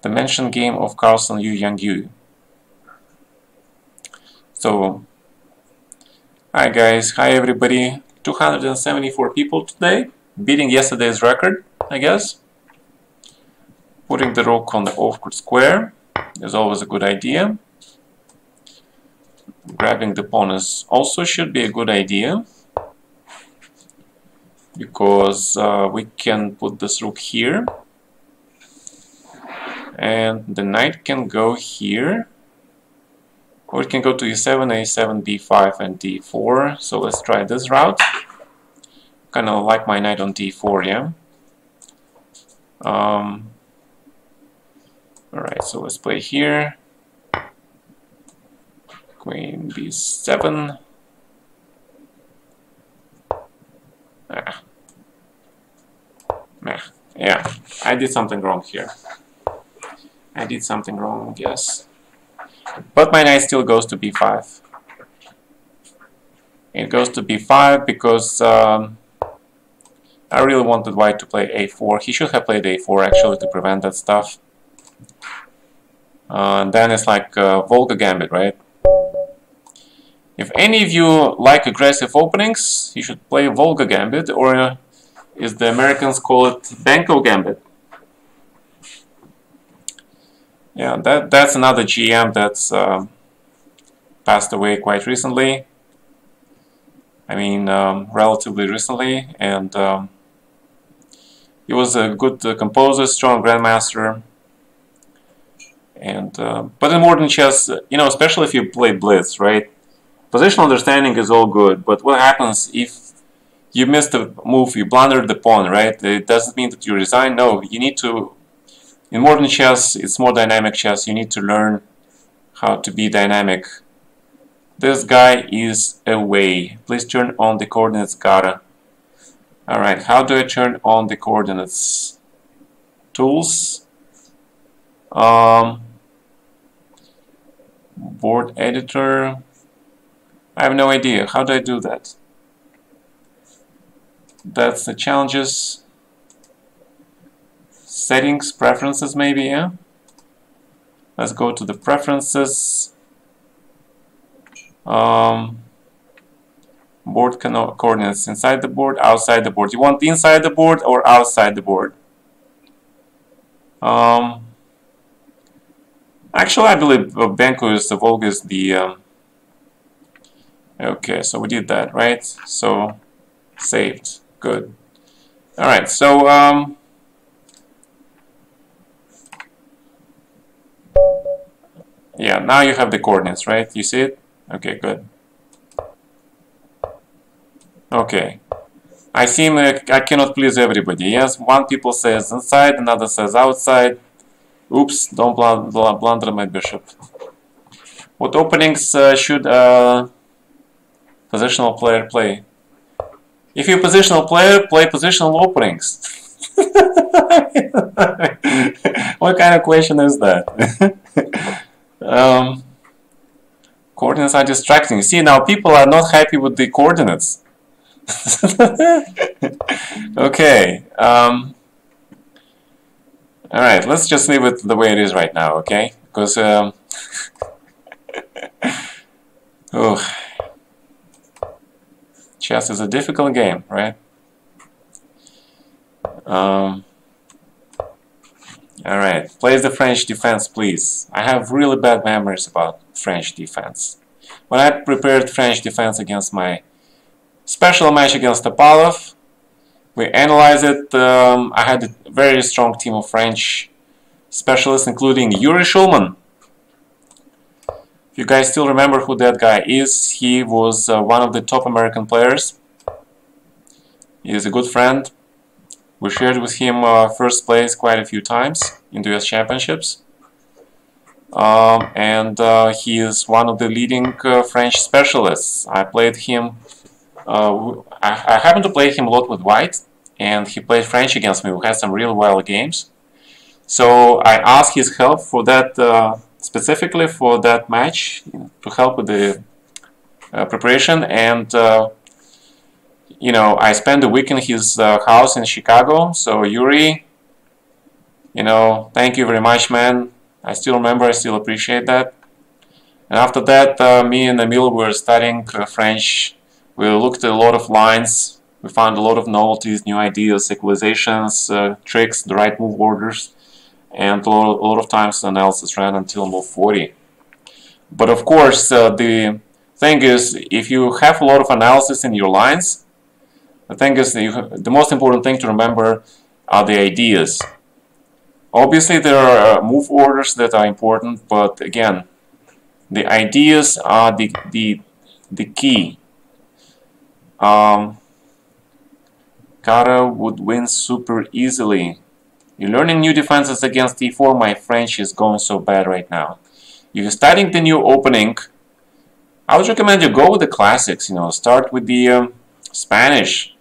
The mentioned game of Carlsen Yu Yang Yu. So, hi guys, hi everybody. 274 people today, beating yesterday's record, I guess. Putting the rook on the off-court square is always a good idea. Grabbing the pawn is also should be a good idea, because we can put this rook here, and the knight can go here, or it can go to e7, a7, b5, and d4. So let's try this route. Kind of like my knight on d4, yeah. Alright, so let's play here. Queen b7. Yeah, I did something wrong here. I did something wrong, yes. But my knight still goes to b5. It goes to b5 because I really wanted white to play a4. He should have played a4 actually to prevent that stuff. Then it's like Volga Gambit, right? If any of you like aggressive openings, you should play Volga Gambit, or as the Americans call it, Banco Gambit. Yeah, that's another GM that's passed away quite recently. I mean, relatively recently, and he was a good composer, strong grandmaster. And but in modern chess, you know, especially if you play blitz, right? Positional understanding is all good, but what happens if you missed the move, you blundered the pawn, right? It doesn't mean that you resign. No, you need to, in modern chess, it's more dynamic chess, you need to learn how to be dynamic. This guy is away. Please turn on the coordinates, Gara. Alright, how do I turn on the coordinates? Tools. Board editor. I have no idea. How do I do that? That's the challenges. Settings, preferences maybe, yeah? Let's go to the preferences. Board coordinates, inside the board, outside the board. You want inside the board or outside the board? Actually, I believe Benko is the Volga is the... okay, so we did that, right? So, saved. Good. Alright, so... yeah, now you have the coordinates, right? You see it? Okay, good. Okay. I seem like I cannot please everybody. Yes, one people says inside, another says outside. Oops, don't blunder my bishop. What openings should a positional player play? If you're a positional player, play positional openings. What kind of question is that? Coordinates are distracting. See, now people are not happy with the coordinates. Okay. Alright, let's just leave it the way it is right now, okay? Because, oh, chess is a difficult game, right? Alright, place the French defense, please. I have really bad memories about French defense. When I prepared French defense against my special match against Topalov, we analyzed it. I had a very strong team of French specialists, including Yuri Shulman. If you guys still remember who that guy is, he was one of the top American players. He is a good friend. We shared with him first place quite a few times in the US Championships. He is one of the leading French specialists. I played him. I happened to play him a lot with white, and he played French against me. We had some real wild games. So I asked his help for that, specifically for that match, to help with the preparation. And you know, I spent the week in his house in Chicago. So Yuri, you know, thank you very much, man. I still remember, I still appreciate that. And after that, me and Emil were studying French. We looked at a lot of lines. We found a lot of novelties, new ideas, equalizations, tricks, the right move orders, and a lot of times the analysis ran until move 40. But of course, the thing is, if you have a lot of analysis in your lines, the thing is, the most important thing to remember are the ideas. Obviously, there are move orders that are important, but again, the ideas are the key. Kara would win super easily. You're learning new defenses against e4. My French is going so bad right now. If you're studying the new opening, I would recommend you go with the classics. You know, start with the Spanish.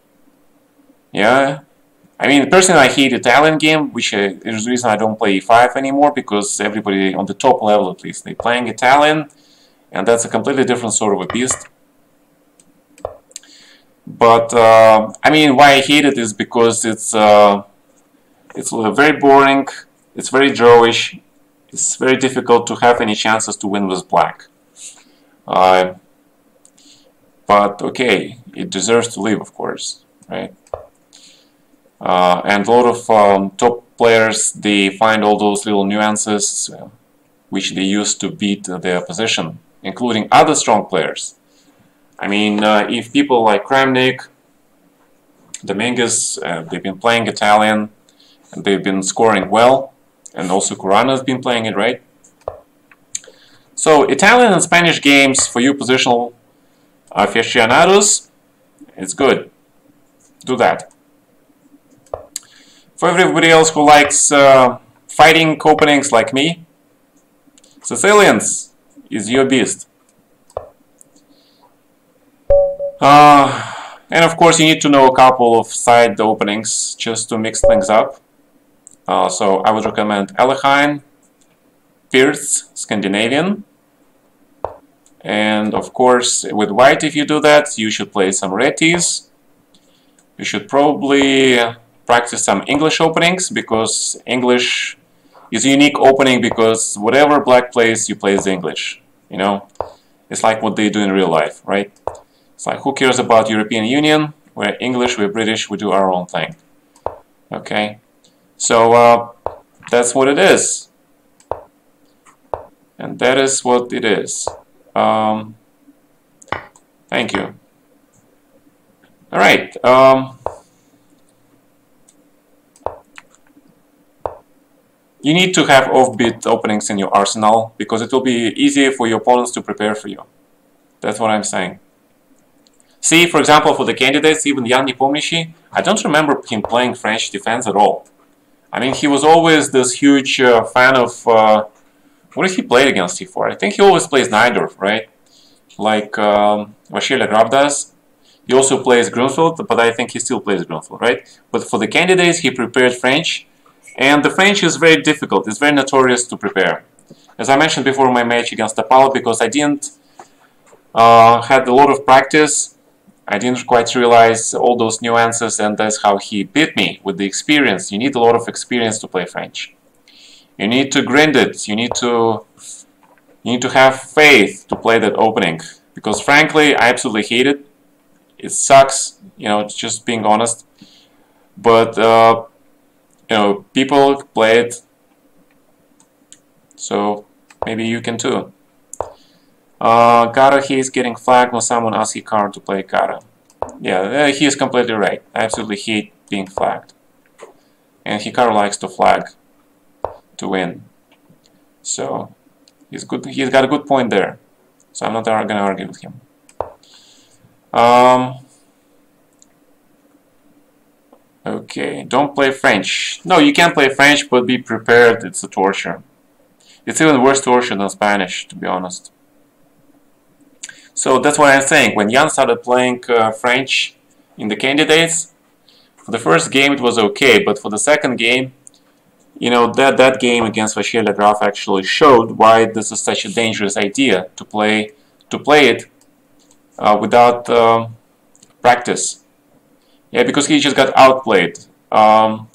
Yeah, I mean, personally, I hate Italian game, which is the reason I don't play e5 anymore, because everybody on the top level, at least, they're playing Italian, and that's a completely different sort of a beast. But I mean, why I hate it is because it's very boring, it's very drawish, it's very difficult to have any chances to win with black. But okay, it deserves to live, of course, right? And a lot of top players, they find all those little nuances which they use to beat their opposition, including other strong players. I mean, if people like Kramnik, Dominguez, they've been playing Italian, and they've been scoring well, and also Corano has been playing it, right? So Italian and Spanish games for you positional aficionados, it's good. do that. For everybody else who likes fighting openings like me, Sicilians is your beast. And of course you need to know a couple of side openings just to mix things up. So I would recommend Alekhine, Pirth, Scandinavian. And of course with white, if you do that, you should play some Retis. You should probably practice some English openings, because English is a unique opening, because whatever black plays, you play the English. You know, it's like what they do in real life, right? It's like, who cares about European Union? We're English, we're British, we do our own thing. Okay, so that's what it is. And that is what it is. Thank you. All right. You need to have offbeat openings in your arsenal, because it will be easier for your opponents to prepare for you. That's what I'm saying. See, for example, for the candidates, even Jan Nepomniachtchi, I don't remember him playing French defense at all. I mean, he was always this huge fan of... what did he play against C4? I think he always plays Najdorf, right? Like Vasily Agraf does. He also plays Grunfeld, but I think he still plays Grunfeld, right? But for the candidates, he prepared French. And the French is very difficult. It's very notorious to prepare. As I mentioned before my match against Topalov, because I didn't had a lot of practice, I didn't quite realize all those nuances, and that's how he beat me, with the experience. You need a lot of experience to play French. You need to grind it. You need to have faith to play that opening. Because frankly, I absolutely hate it. It sucks, you know, just being honest. But you know, people play it, so maybe you can too. Kara, he is getting flagged when someone asks Hikaru to play Kara. Yeah, he is completely right. I absolutely hate being flagged. And Hikaru likes to flag to win. So he's good. He's got a good point there. So I'm not going to argue with him. Okay, don't play French. No, you can play French, but be prepared. It's a torture. It's even worse torture than Spanish, to be honest. So that's what I'm saying. When Jan started playing French in the candidates, for the first game it was okay, but for the second game, you know, that game against Vasily Agraf actually showed why this is such a dangerous idea to play it without practice. Yeah, because he just got outplayed.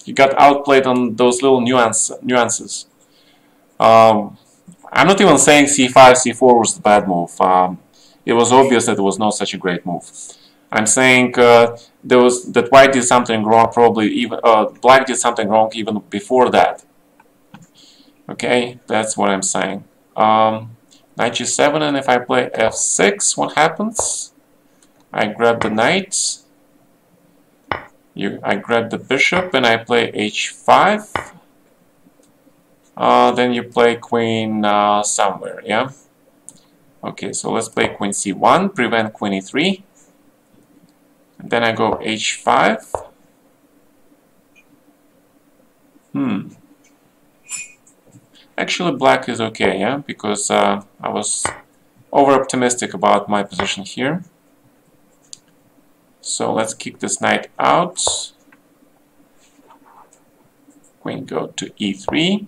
He got outplayed on those little nuances. I'm not even saying c5, c4 was the bad move. It was obvious that it was not such a great move. I'm saying that white did something wrong, probably even black did something wrong even before that. Okay, that's what I'm saying. Knight g7, and if I play f6, what happens? I grab the knight. I grab the bishop and I play h5. Then you play queen somewhere, yeah? Okay, so let's play queen c1, prevent queen e3. And then I go h5. Actually, black is okay, yeah? Because I was over-optimistic about my position here. So let's kick this knight out. Queen go to e3.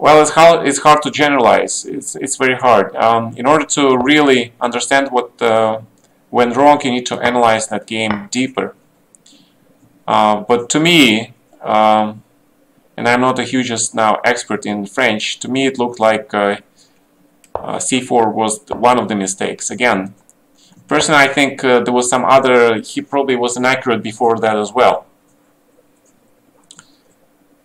Well, it's hard to generalize. It's very hard. In order to really understand what went wrong, you need to analyze that game deeper. But to me, and I'm not the hugest now expert in French, to me it looked like c4 was one of the mistakes. Again, personally, I think there was some other. He probably was inaccurate before that as well.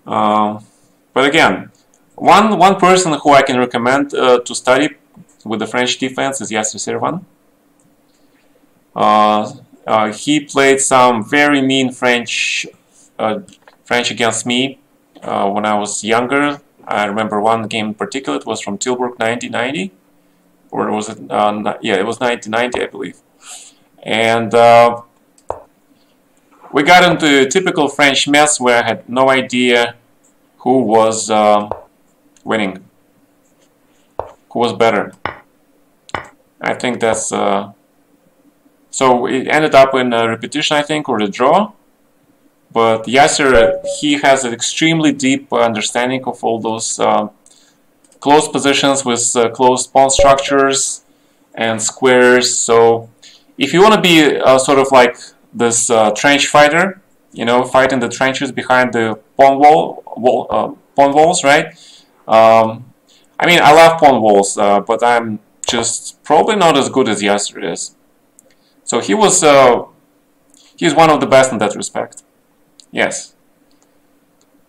But again, one person who I can recommend to study with the French defense is Yasser Seirawan. He played some very mean French against me when I was younger. I remember one game in particular. It was from Tilburg 1990, or was it? Yeah, it was 1990, I believe. And we got into a typical French mess where I had no idea who was winning, who was better. I think that's so it ended up in a repetition, I think, or a draw. But Yasser, he has an extremely deep understanding of all those closed positions with closed pawn structures and squares. So if you want to be sort of like this trench fighter, you know, fighting the trenches behind the pawn walls, right? I mean, I love pawn walls, but I'm just probably not as good as Yasser is. So he's one of the best in that respect. Yes.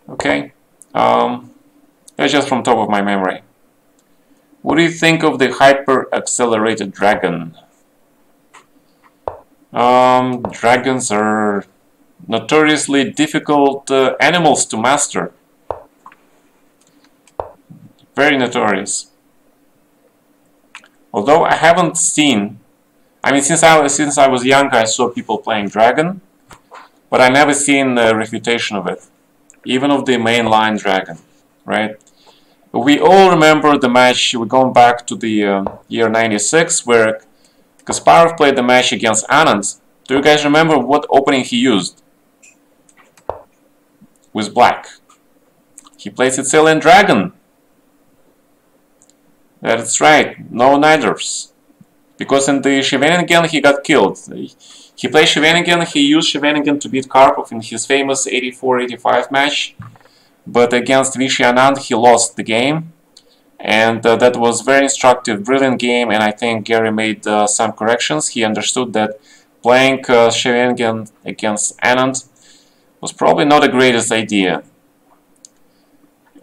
Okay. That's just from top of my memory. What do you think of the hyper-accelerated dragon? Dragons are notoriously difficult animals to master. Very notorious. Although I haven't seen, I mean, since I was young, I saw people playing dragon, but I never seen a refutation of it, even of the mainline dragon, right? We all remember the match. We're going back to the year '96, where Kasparov played the match against Anand. Do you guys remember what opening he used? With black. He played Sicilian Dragon. That's right, no Niders. Because in the Scheveningen he got killed. He played Scheveningen, he used Scheveningen to beat Karpov in his famous 84-85 match. But against Vishy Anand he lost the game. And that was very instructive, brilliant game, and I think Gary made some corrections. He understood that playing Scheveningen against Anand was probably not the greatest idea.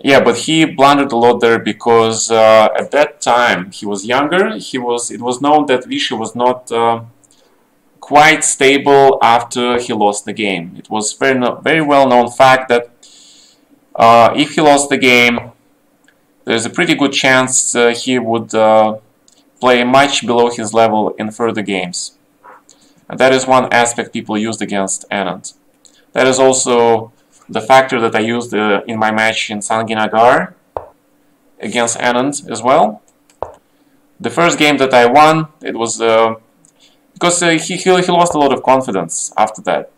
Yeah, but he blundered a lot there because at that time he was younger. It was known that Vishy was not quite stable after he lost the game. It was very well known fact that if he lost the game, there's a pretty good chance he would play much below his level in further games. And that is one aspect people used against Anand. That is also the factor that I used in my match in Sanginagar against Anand as well. The first game that I won, it was because he lost a lot of confidence after that.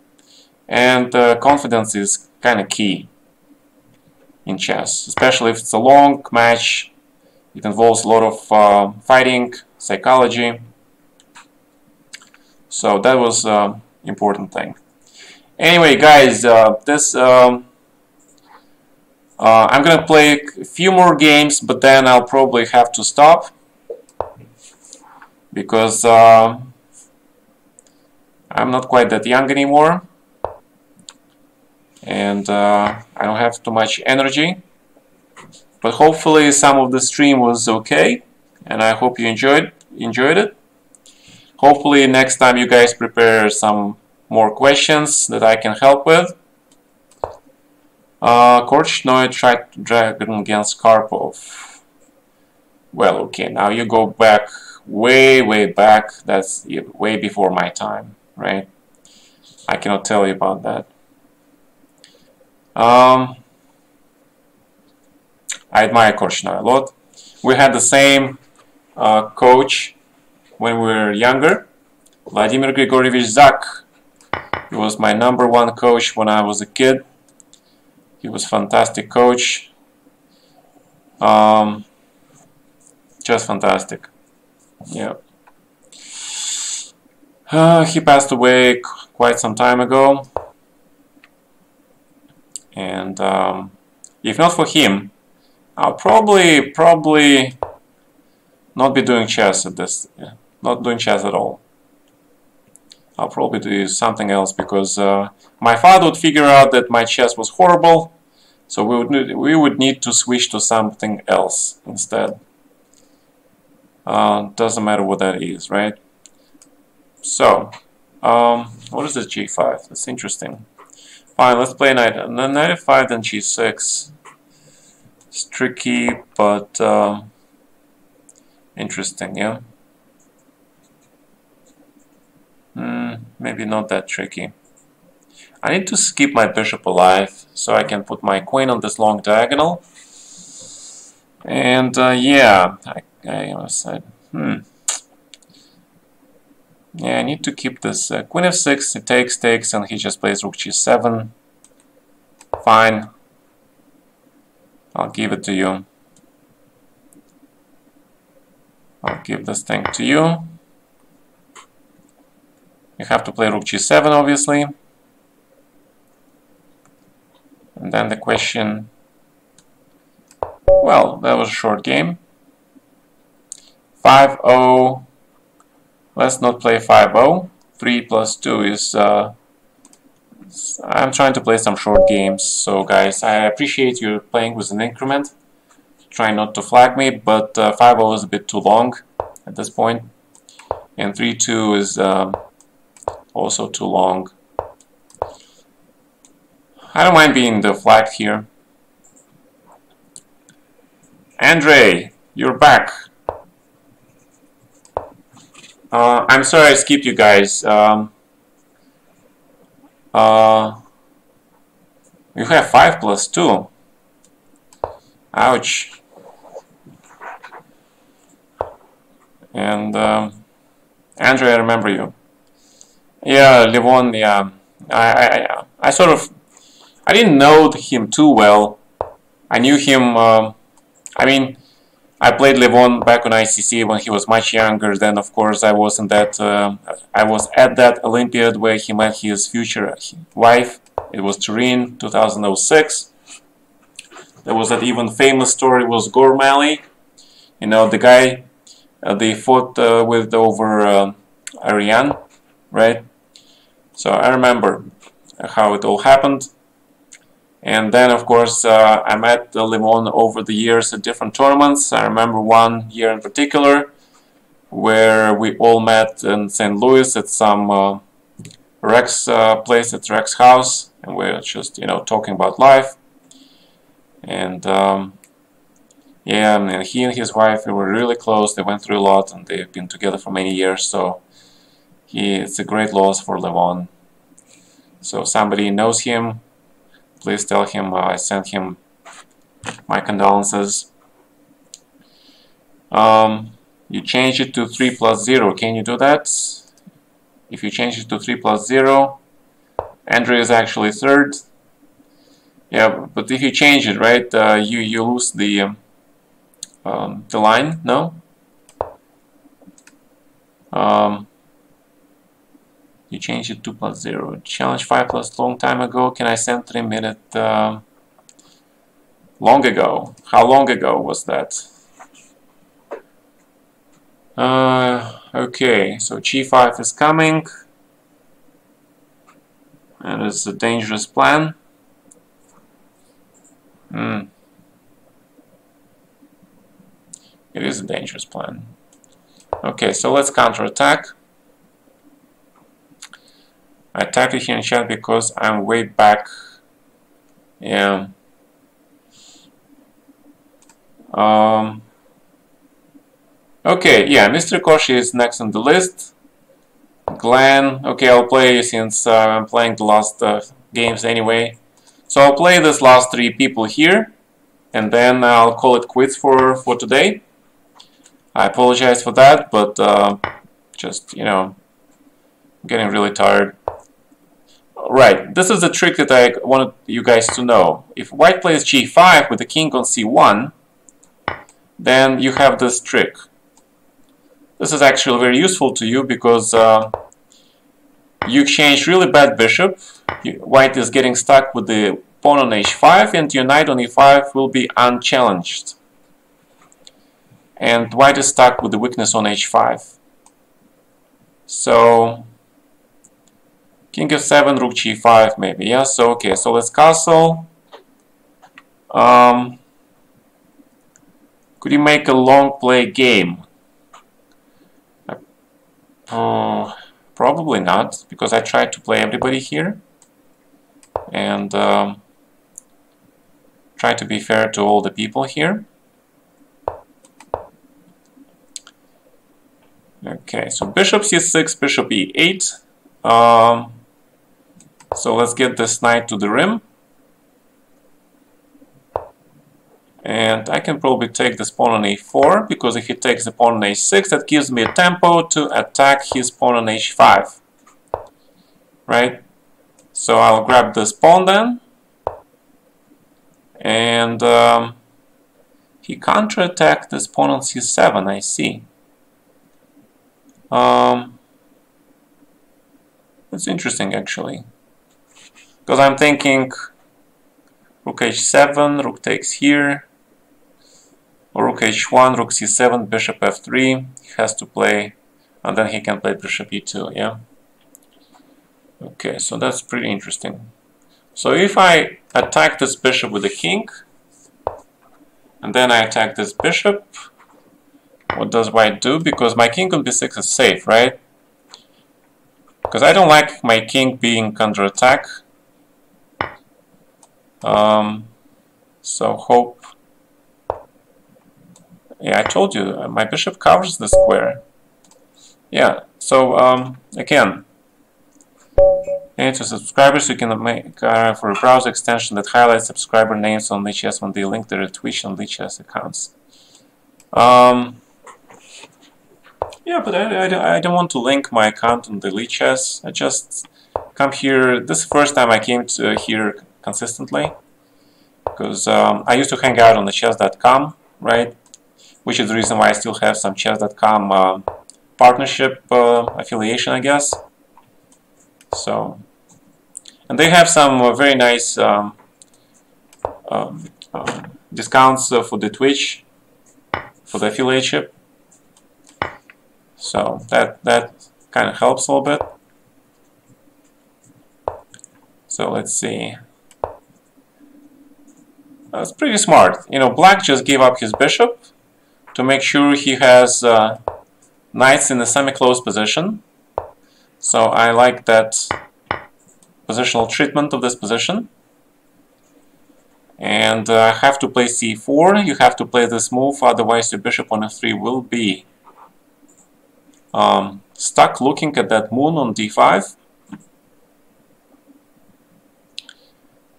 And confidence is kind of key in chess, especially if it's a long match. It involves a lot of fighting, psychology. So that was an important thing. Anyway, guys, I'm gonna play a few more games, but then I'll probably have to stop because I'm not quite that young anymore. And I don't have too much energy, but hopefully some of the stream was okay, and I hope you enjoyed it. Hopefully next time you guys prepare some more questions that I can help with. Korchnoi tried to dragon against Karpov. Well, okay, now you go back way back. That's way before my time, right? I cannot tell you about that. I admire Korchnoi a lot. We had the same coach when we were younger, Vladimir Grigorievich Zak. He was my #1 coach when I was a kid. He was a fantastic coach. Just fantastic. Yeah. He passed away quite some time ago. And if not for him, I'll probably not be doing chess at this. Not doing chess at all. I'll probably do something else because my father would figure out that my chess was horrible, so we would need to switch to something else instead. Doesn't matter what that is, right? So, what is this G5? That's interesting. Fine, let's play knight f5, then G6. It's tricky, but Interesting, yeah. Maybe not that tricky. I need to keep my bishop alive so I can put my queen on this long diagonal. And yeah, I said, yeah, I need to keep this queen f6. It takes, and he just plays rook g7. Fine. I'll give it to you. I'll give this thing to you. You have to play rook g7, obviously. And then the question... Well, that was a short game. 5-0. Let's not play 5-0. 3 plus 2 is... I'm trying to play some short games, so guys, I appreciate you playing with an increment. Try not to flag me, but 5-0 is a bit too long at this point. And 3-2 is also too long. I don't mind being the flag here. Andre, you're back. I'm sorry I skipped you guys. You have 5 plus 2. Ouch. And Andre, I remember you. Yeah, Levon. Yeah, I sort of, I didn't know him too well. I knew him. I mean, I played Levon back on ICC when he was much younger. Then, of course, I was in that. I was at that Olympiad where he met his future wife. It was Turin, 2006. There was that even famous story was Gor Malley. You know, the guy they fought with over Ariane, right? So I remember how it all happened. And then, of course, I met Levon over the years at different tournaments. I remember one year in particular where we all met in St. Louis at some Rex place, at Rex house, and we were just, you know, talking about life. And yeah, and he and his wife, they were really close. They went through a lot, and they've been together for many years. So it's a great loss for Levon. So if somebody knows him, please tell him I sent him my condolences. You change it to 3 plus 0. Can you do that? If you change it to 3 plus 0, Andre is actually third. Yeah, but if you change it, right, you lose the line. No. You change it 2 plus 0. Challenge 5 plus long time ago. Can I send 3 minute? Long ago. How long ago was that? Okay, so g5 is coming. And it's a dangerous plan. It is a dangerous plan. Okay, so let's counterattack. I typed it here in chat because I'm way back. Yeah. Okay, yeah, Mr. Koshi is next on the list. Glenn, okay, I'll play since I'm playing the last games anyway. So I'll play this last 3 people here, and then I'll call it quits for today. I apologize for that, but just, you know, I'm getting really tired. Right, this is a trick that I wanted you guys to know. If white plays g5 with the king on c1, then you have this trick. This is actually very useful to you because you exchange really bad bishop. White is getting stuck with the pawn on h5, and your knight on e5 will be unchallenged. And white is stuck with the weakness on h5. So king f7, rook g5 maybe, yeah? So okay, so let's castle. Could you make a long play game? Probably not, because I tried to play everybody here. And try to be fair to all the people here. Okay, so bishop c6, bishop e8. So let's get this knight to the rim. And I can probably take this pawn on a4, because if he takes the pawn on a6, that gives me a tempo to attack his pawn on h5. Right? So I'll grab this pawn then. And he counterattacked this pawn on c7, I see. That's interesting, actually. Because I'm thinking rook h7, rook takes here, or rook h1, rook c7, bishop f3. He has to play, and then he can play bishop e2, yeah? Okay, so that's pretty interesting. So if I attack this bishop with the king, and then I attack this bishop, what does white do? Because my king on b6 is safe, right? Because I don't like my king being under attack. So hope... Yeah, I told you, my bishop covers the square. Yeah, so again, and to subscribers, you can make for a browser extension that highlights subscriber names on Lichess when they link their Twitch and Lichess accounts. Yeah, but I don't want to link my account on the Lichess. I just come here. This is the first time I came to here consistently, because I used to hang out on the chess.com, right? Which is the reason why I still have some chess.com partnership affiliation, I guess. So, and they have some very nice discounts for the Twitch, for the affiliateship. So that kind of helps a little bit. So let's see. That's pretty smart. You know, black just gave up his bishop to make sure he has knights in a semi-closed position. So I like that positional treatment of this position. And I have to play c4. You have to play this move, otherwise your bishop on f3 will be stuck looking at that moon on d5.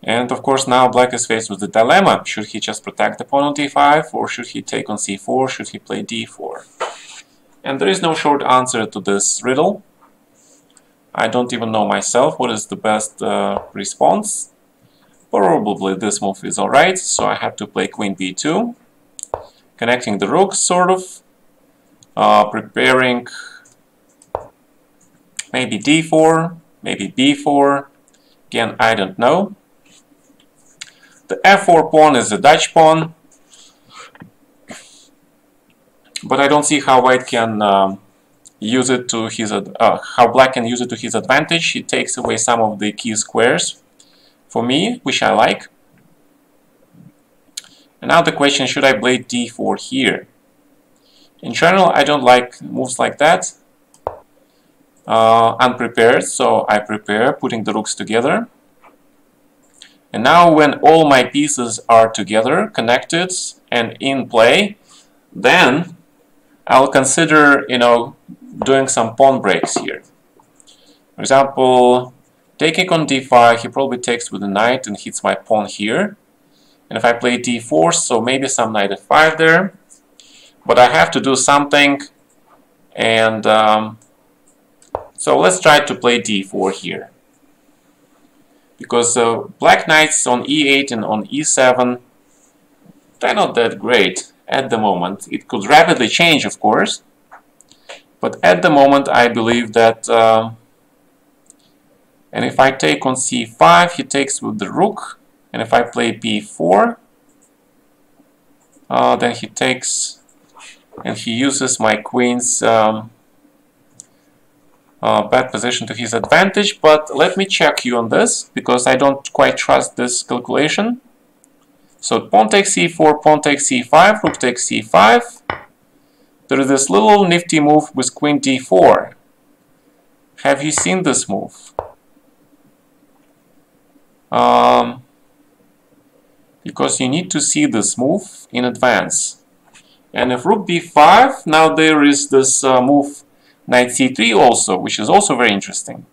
And of course now black is faced with the dilemma. Should he just protect the pawn on d5, or should he take on c4, should he play d4? And there is no short answer to this riddle. I don't even know myself what is the best response. Probably this move is alright, so I have to play queen b2, connecting the rooks, sort of, preparing maybe d4, maybe b4, again I don't know. The f4 pawn is a Dutch pawn, but I don't see how white can use it to his how black can use it to his advantage. He takes away some of the key squares for me, which I like. And now the question, should I play d4 here? In general, I don't like moves like that, unprepared, so I prepare, putting the rooks together. And now when all my pieces are together, connected and in play, then I'll consider, you know, doing some pawn breaks here. For example, taking on d5, he probably takes with the knight and hits my pawn here. And if I play d4, so maybe some knight f5 there. But I have to do something, and so let's try to play d4 here. Because black knights on e8 and on e7, they're not that great at the moment. It could rapidly change, of course, but at the moment I believe that, and if I take on c5, he takes with the rook, and if I play b4, then he takes, and he uses my queen's bad position to his advantage. But let me check you on this, because I don't quite trust this calculation. So pawn takes c4, pawn takes c5, rook takes c5. There is this little nifty move with queen d4. Have you seen this move? Because you need to see this move in advance. And if rook b5, now there is this move knight c3 also, which is also very interesting.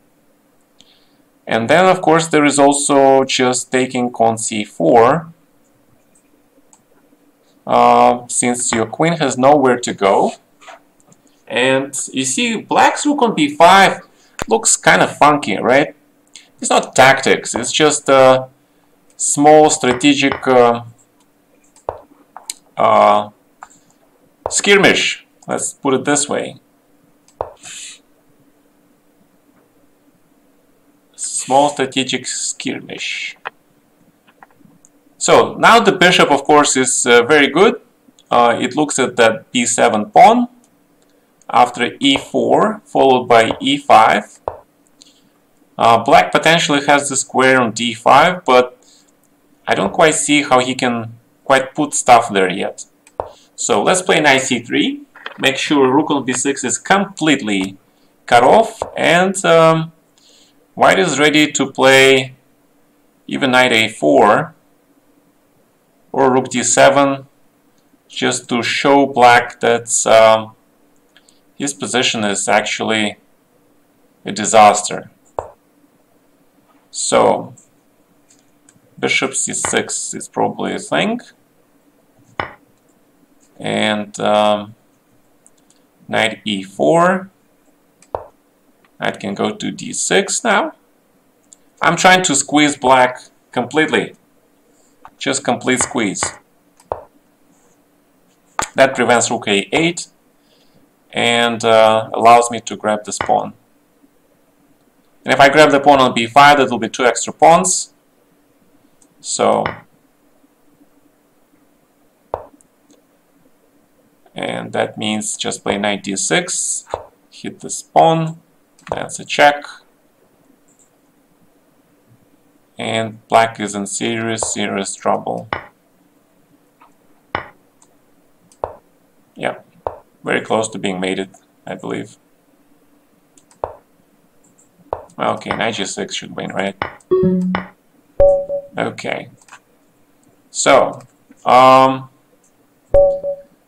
And then, of course, there is also just taking on c4, since your queen has nowhere to go. And you see, black's rook on b5 looks kind of funky, right? It's not tactics, it's just a small strategic skirmish, let's put it this way. Small strategic skirmish. So now the bishop, of course, is very good. It looks at that b7 pawn after e4, followed by e5. Black potentially has the square on d5, but I don't quite see how he can quite put stuff there yet. So let's play knight c3. Make sure rook on b6 is completely cut off, and white is ready to play even knight a4 or rook d7, just to show black that his position is actually a disaster. So bishop c6 is probably a thing, and knight e4. Knight can go to d6 now. I'm trying to squeeze black completely. Just complete squeeze. That prevents rook a8 and allows me to grab this pawn. And if I grab the pawn on b5, that will be 2 extra pawns. So, and that means just play knight d6, hit this pawn. That's a check. And black is in serious trouble. Yeah, very close to being mated, I believe. Okay, knight g6 should win, right? Okay. So,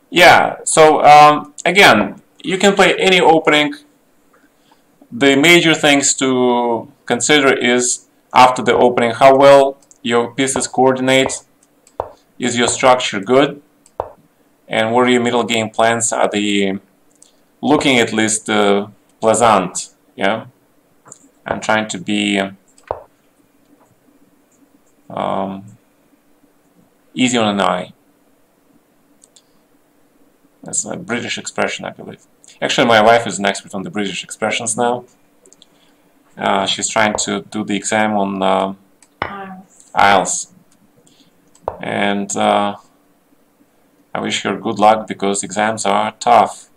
yeah, so again, you can play any opening. The major things to consider is, after the opening, how well your pieces coordinate. Is your structure good? And what are your middle game plans? Are they looking at least pleasant? Yeah, I'm trying to be easy on an eye. That's a British expression, I believe. Actually, my wife is an expert on the British expressions now. She's trying to do the exam on IELTS. And I wish her good luck, because exams are tough.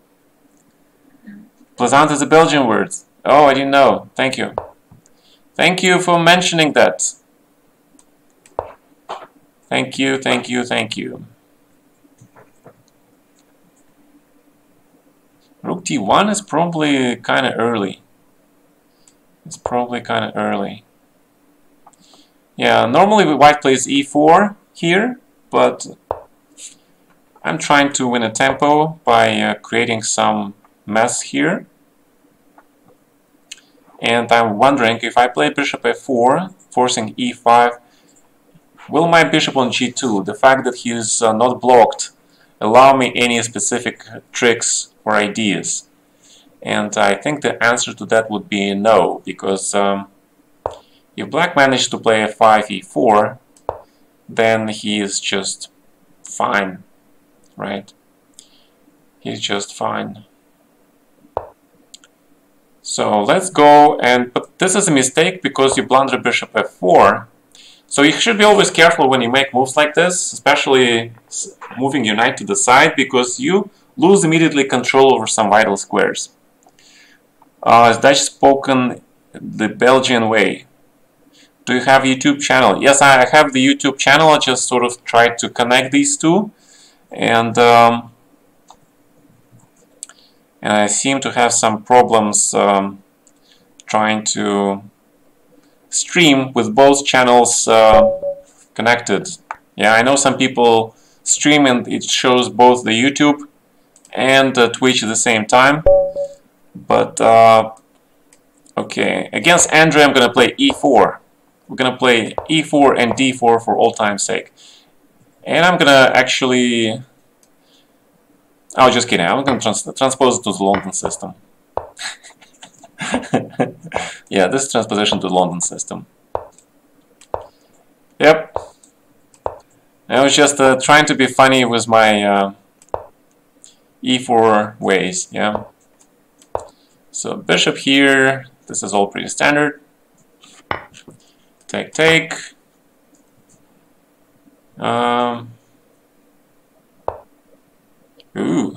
Plaisant is a Belgian word. Oh, I didn't know. Thank you. Thank you for mentioning that. Thank you, thank you, thank you. Rook d1 is probably kind of early. It's probably kind of early. Yeah, normally white plays e4 here, but I'm trying to win a tempo by creating some mess here. And I'm wondering, if I play bishop f4, forcing e5, will my bishop on g2, the fact that he is not blocked, allow me any specific tricks or ideas? And I think the answer to that would be no, because if black managed to play f5, e4, then he is just fine, right? He's just fine. So let's go, and but this is a mistake because you blunder bishop f4. So you should be always careful when you make moves like this, especially moving your knight to the side, because you lose immediately control over some vital squares. Dutch spoken the Belgian way. Do you have a YouTube channel? Yes, I have the YouTube channel. I just sort of tried to connect these two, and I seem to have some problems trying to stream with both channels connected. Yeah, I know some people stream and it shows both the YouTube and Twitch at the same time, But okay, against Andre I'm gonna play e4. We're gonna play e4 and d4 for all time's sake. And I'm gonna actually... Oh, just kidding. I'm gonna transpose it to the London system. Yeah, this is transposition to the London system. Yep. I was just trying to be funny with my e4 ways, yeah. So bishop here, this is all pretty standard. Take, take. Ooh.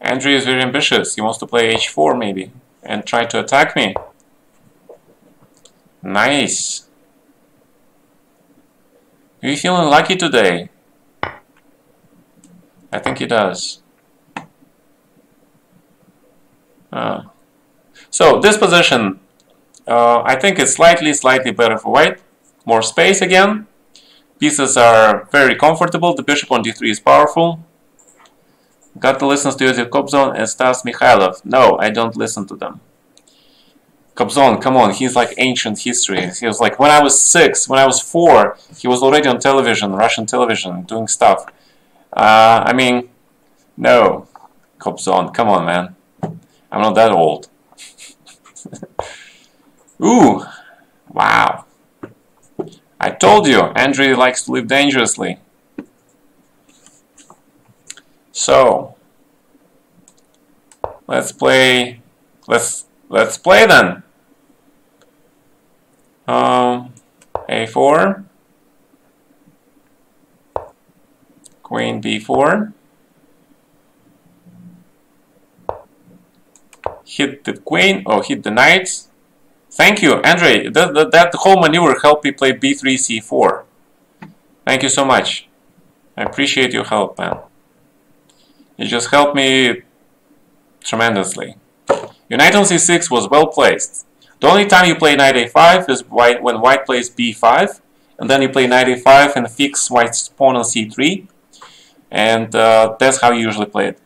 Andre is very ambitious. He wants to play h4 maybe and try to attack me. Nice. Are you feeling lucky today? I think he does. So this position, I think it's slightly better for white. More space again. Pieces are very comfortable. The bishop on d3 is powerful. Got to listen to Yosef Kobzon and Stas Mikhailov. No, I don't listen to them. Kobzon, come on, he's like ancient history. He was like, when I was 6, when I was 4, he was already on television, Russian television, doing stuff. I mean, no, Kobzon, come on, man. I'm not that old. Ooh, wow. I told you, Andre likes to live dangerously. So, let's play then. A4, Queen B4, hit the Queen, or hit the Knight. Thank you, Andre. That whole maneuver helped me play B3, C4. Thank you so much. I appreciate your help, man. You just helped me tremendously. Your knight on c6 was well placed. The only time you play knight a5 is when white plays b5, and then you play knight a5 and fix white's pawn on c3, and that's how you usually play it.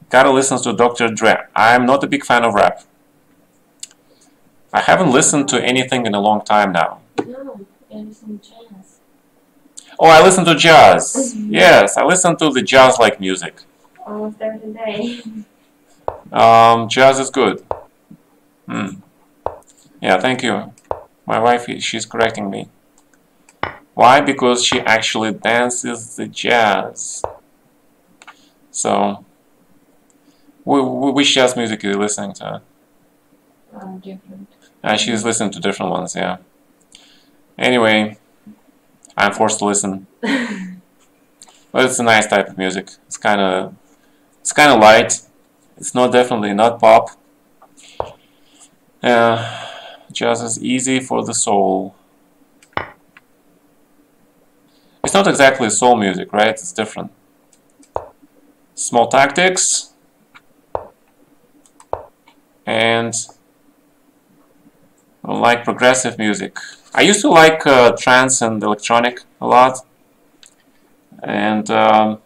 Gotta listen to Dr. Dre. I'm not a big fan of rap. I haven't listened to anything in a long time now. No, I listen to jazz. Oh, I listen to jazz. Yes, I listen to the jazz-like music. Almost every day. Jazz is good. Yeah, thank you. My wife, she's correcting me. Why? Because she actually dances the jazz. So, which jazz music are you listening to? Different. She's listening to different ones, yeah. Anyway, I'm forced to listen. But it's a nice type of music. It's kind of light. It's definitely not pop. Jazz is easy for the soul. It's not exactly soul music, right? It's different. Small tactics. And I like progressive music. I used to like trance and electronic a lot. And I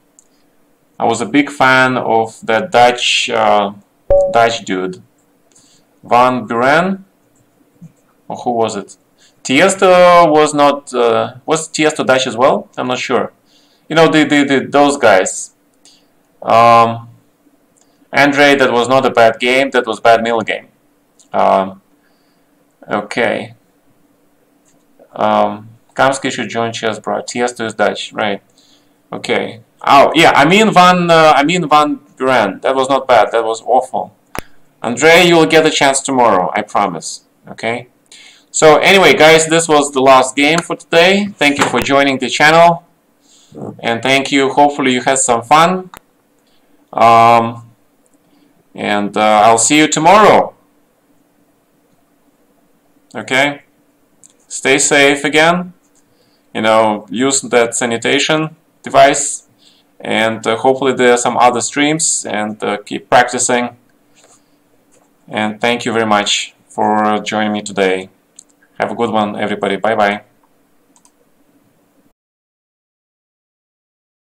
was a big fan of that Dutch dude, Van Buren, or who was it? Tiesto was not. Was Tiesto Dutch as well? I'm not sure. You know, those guys. Andre, that was not a bad game. That was bad middle game. Okay. Kamsky should join chess, bro. Tiesto is Dutch, right? Okay. Oh yeah, I mean Van Buren. That was not bad. That was awful. Andre, you will get a chance tomorrow. I promise. Okay. So anyway, guys, this was the last game for today. Thank you for joining the channel, and thank you. Hopefully, you had some fun. And I'll see you tomorrow. Okay. Stay safe again. You know, use that sanitation device, and hopefully there are some other streams, and keep practicing. And thank you very much for joining me today. Have a good one, everybody. Bye bye.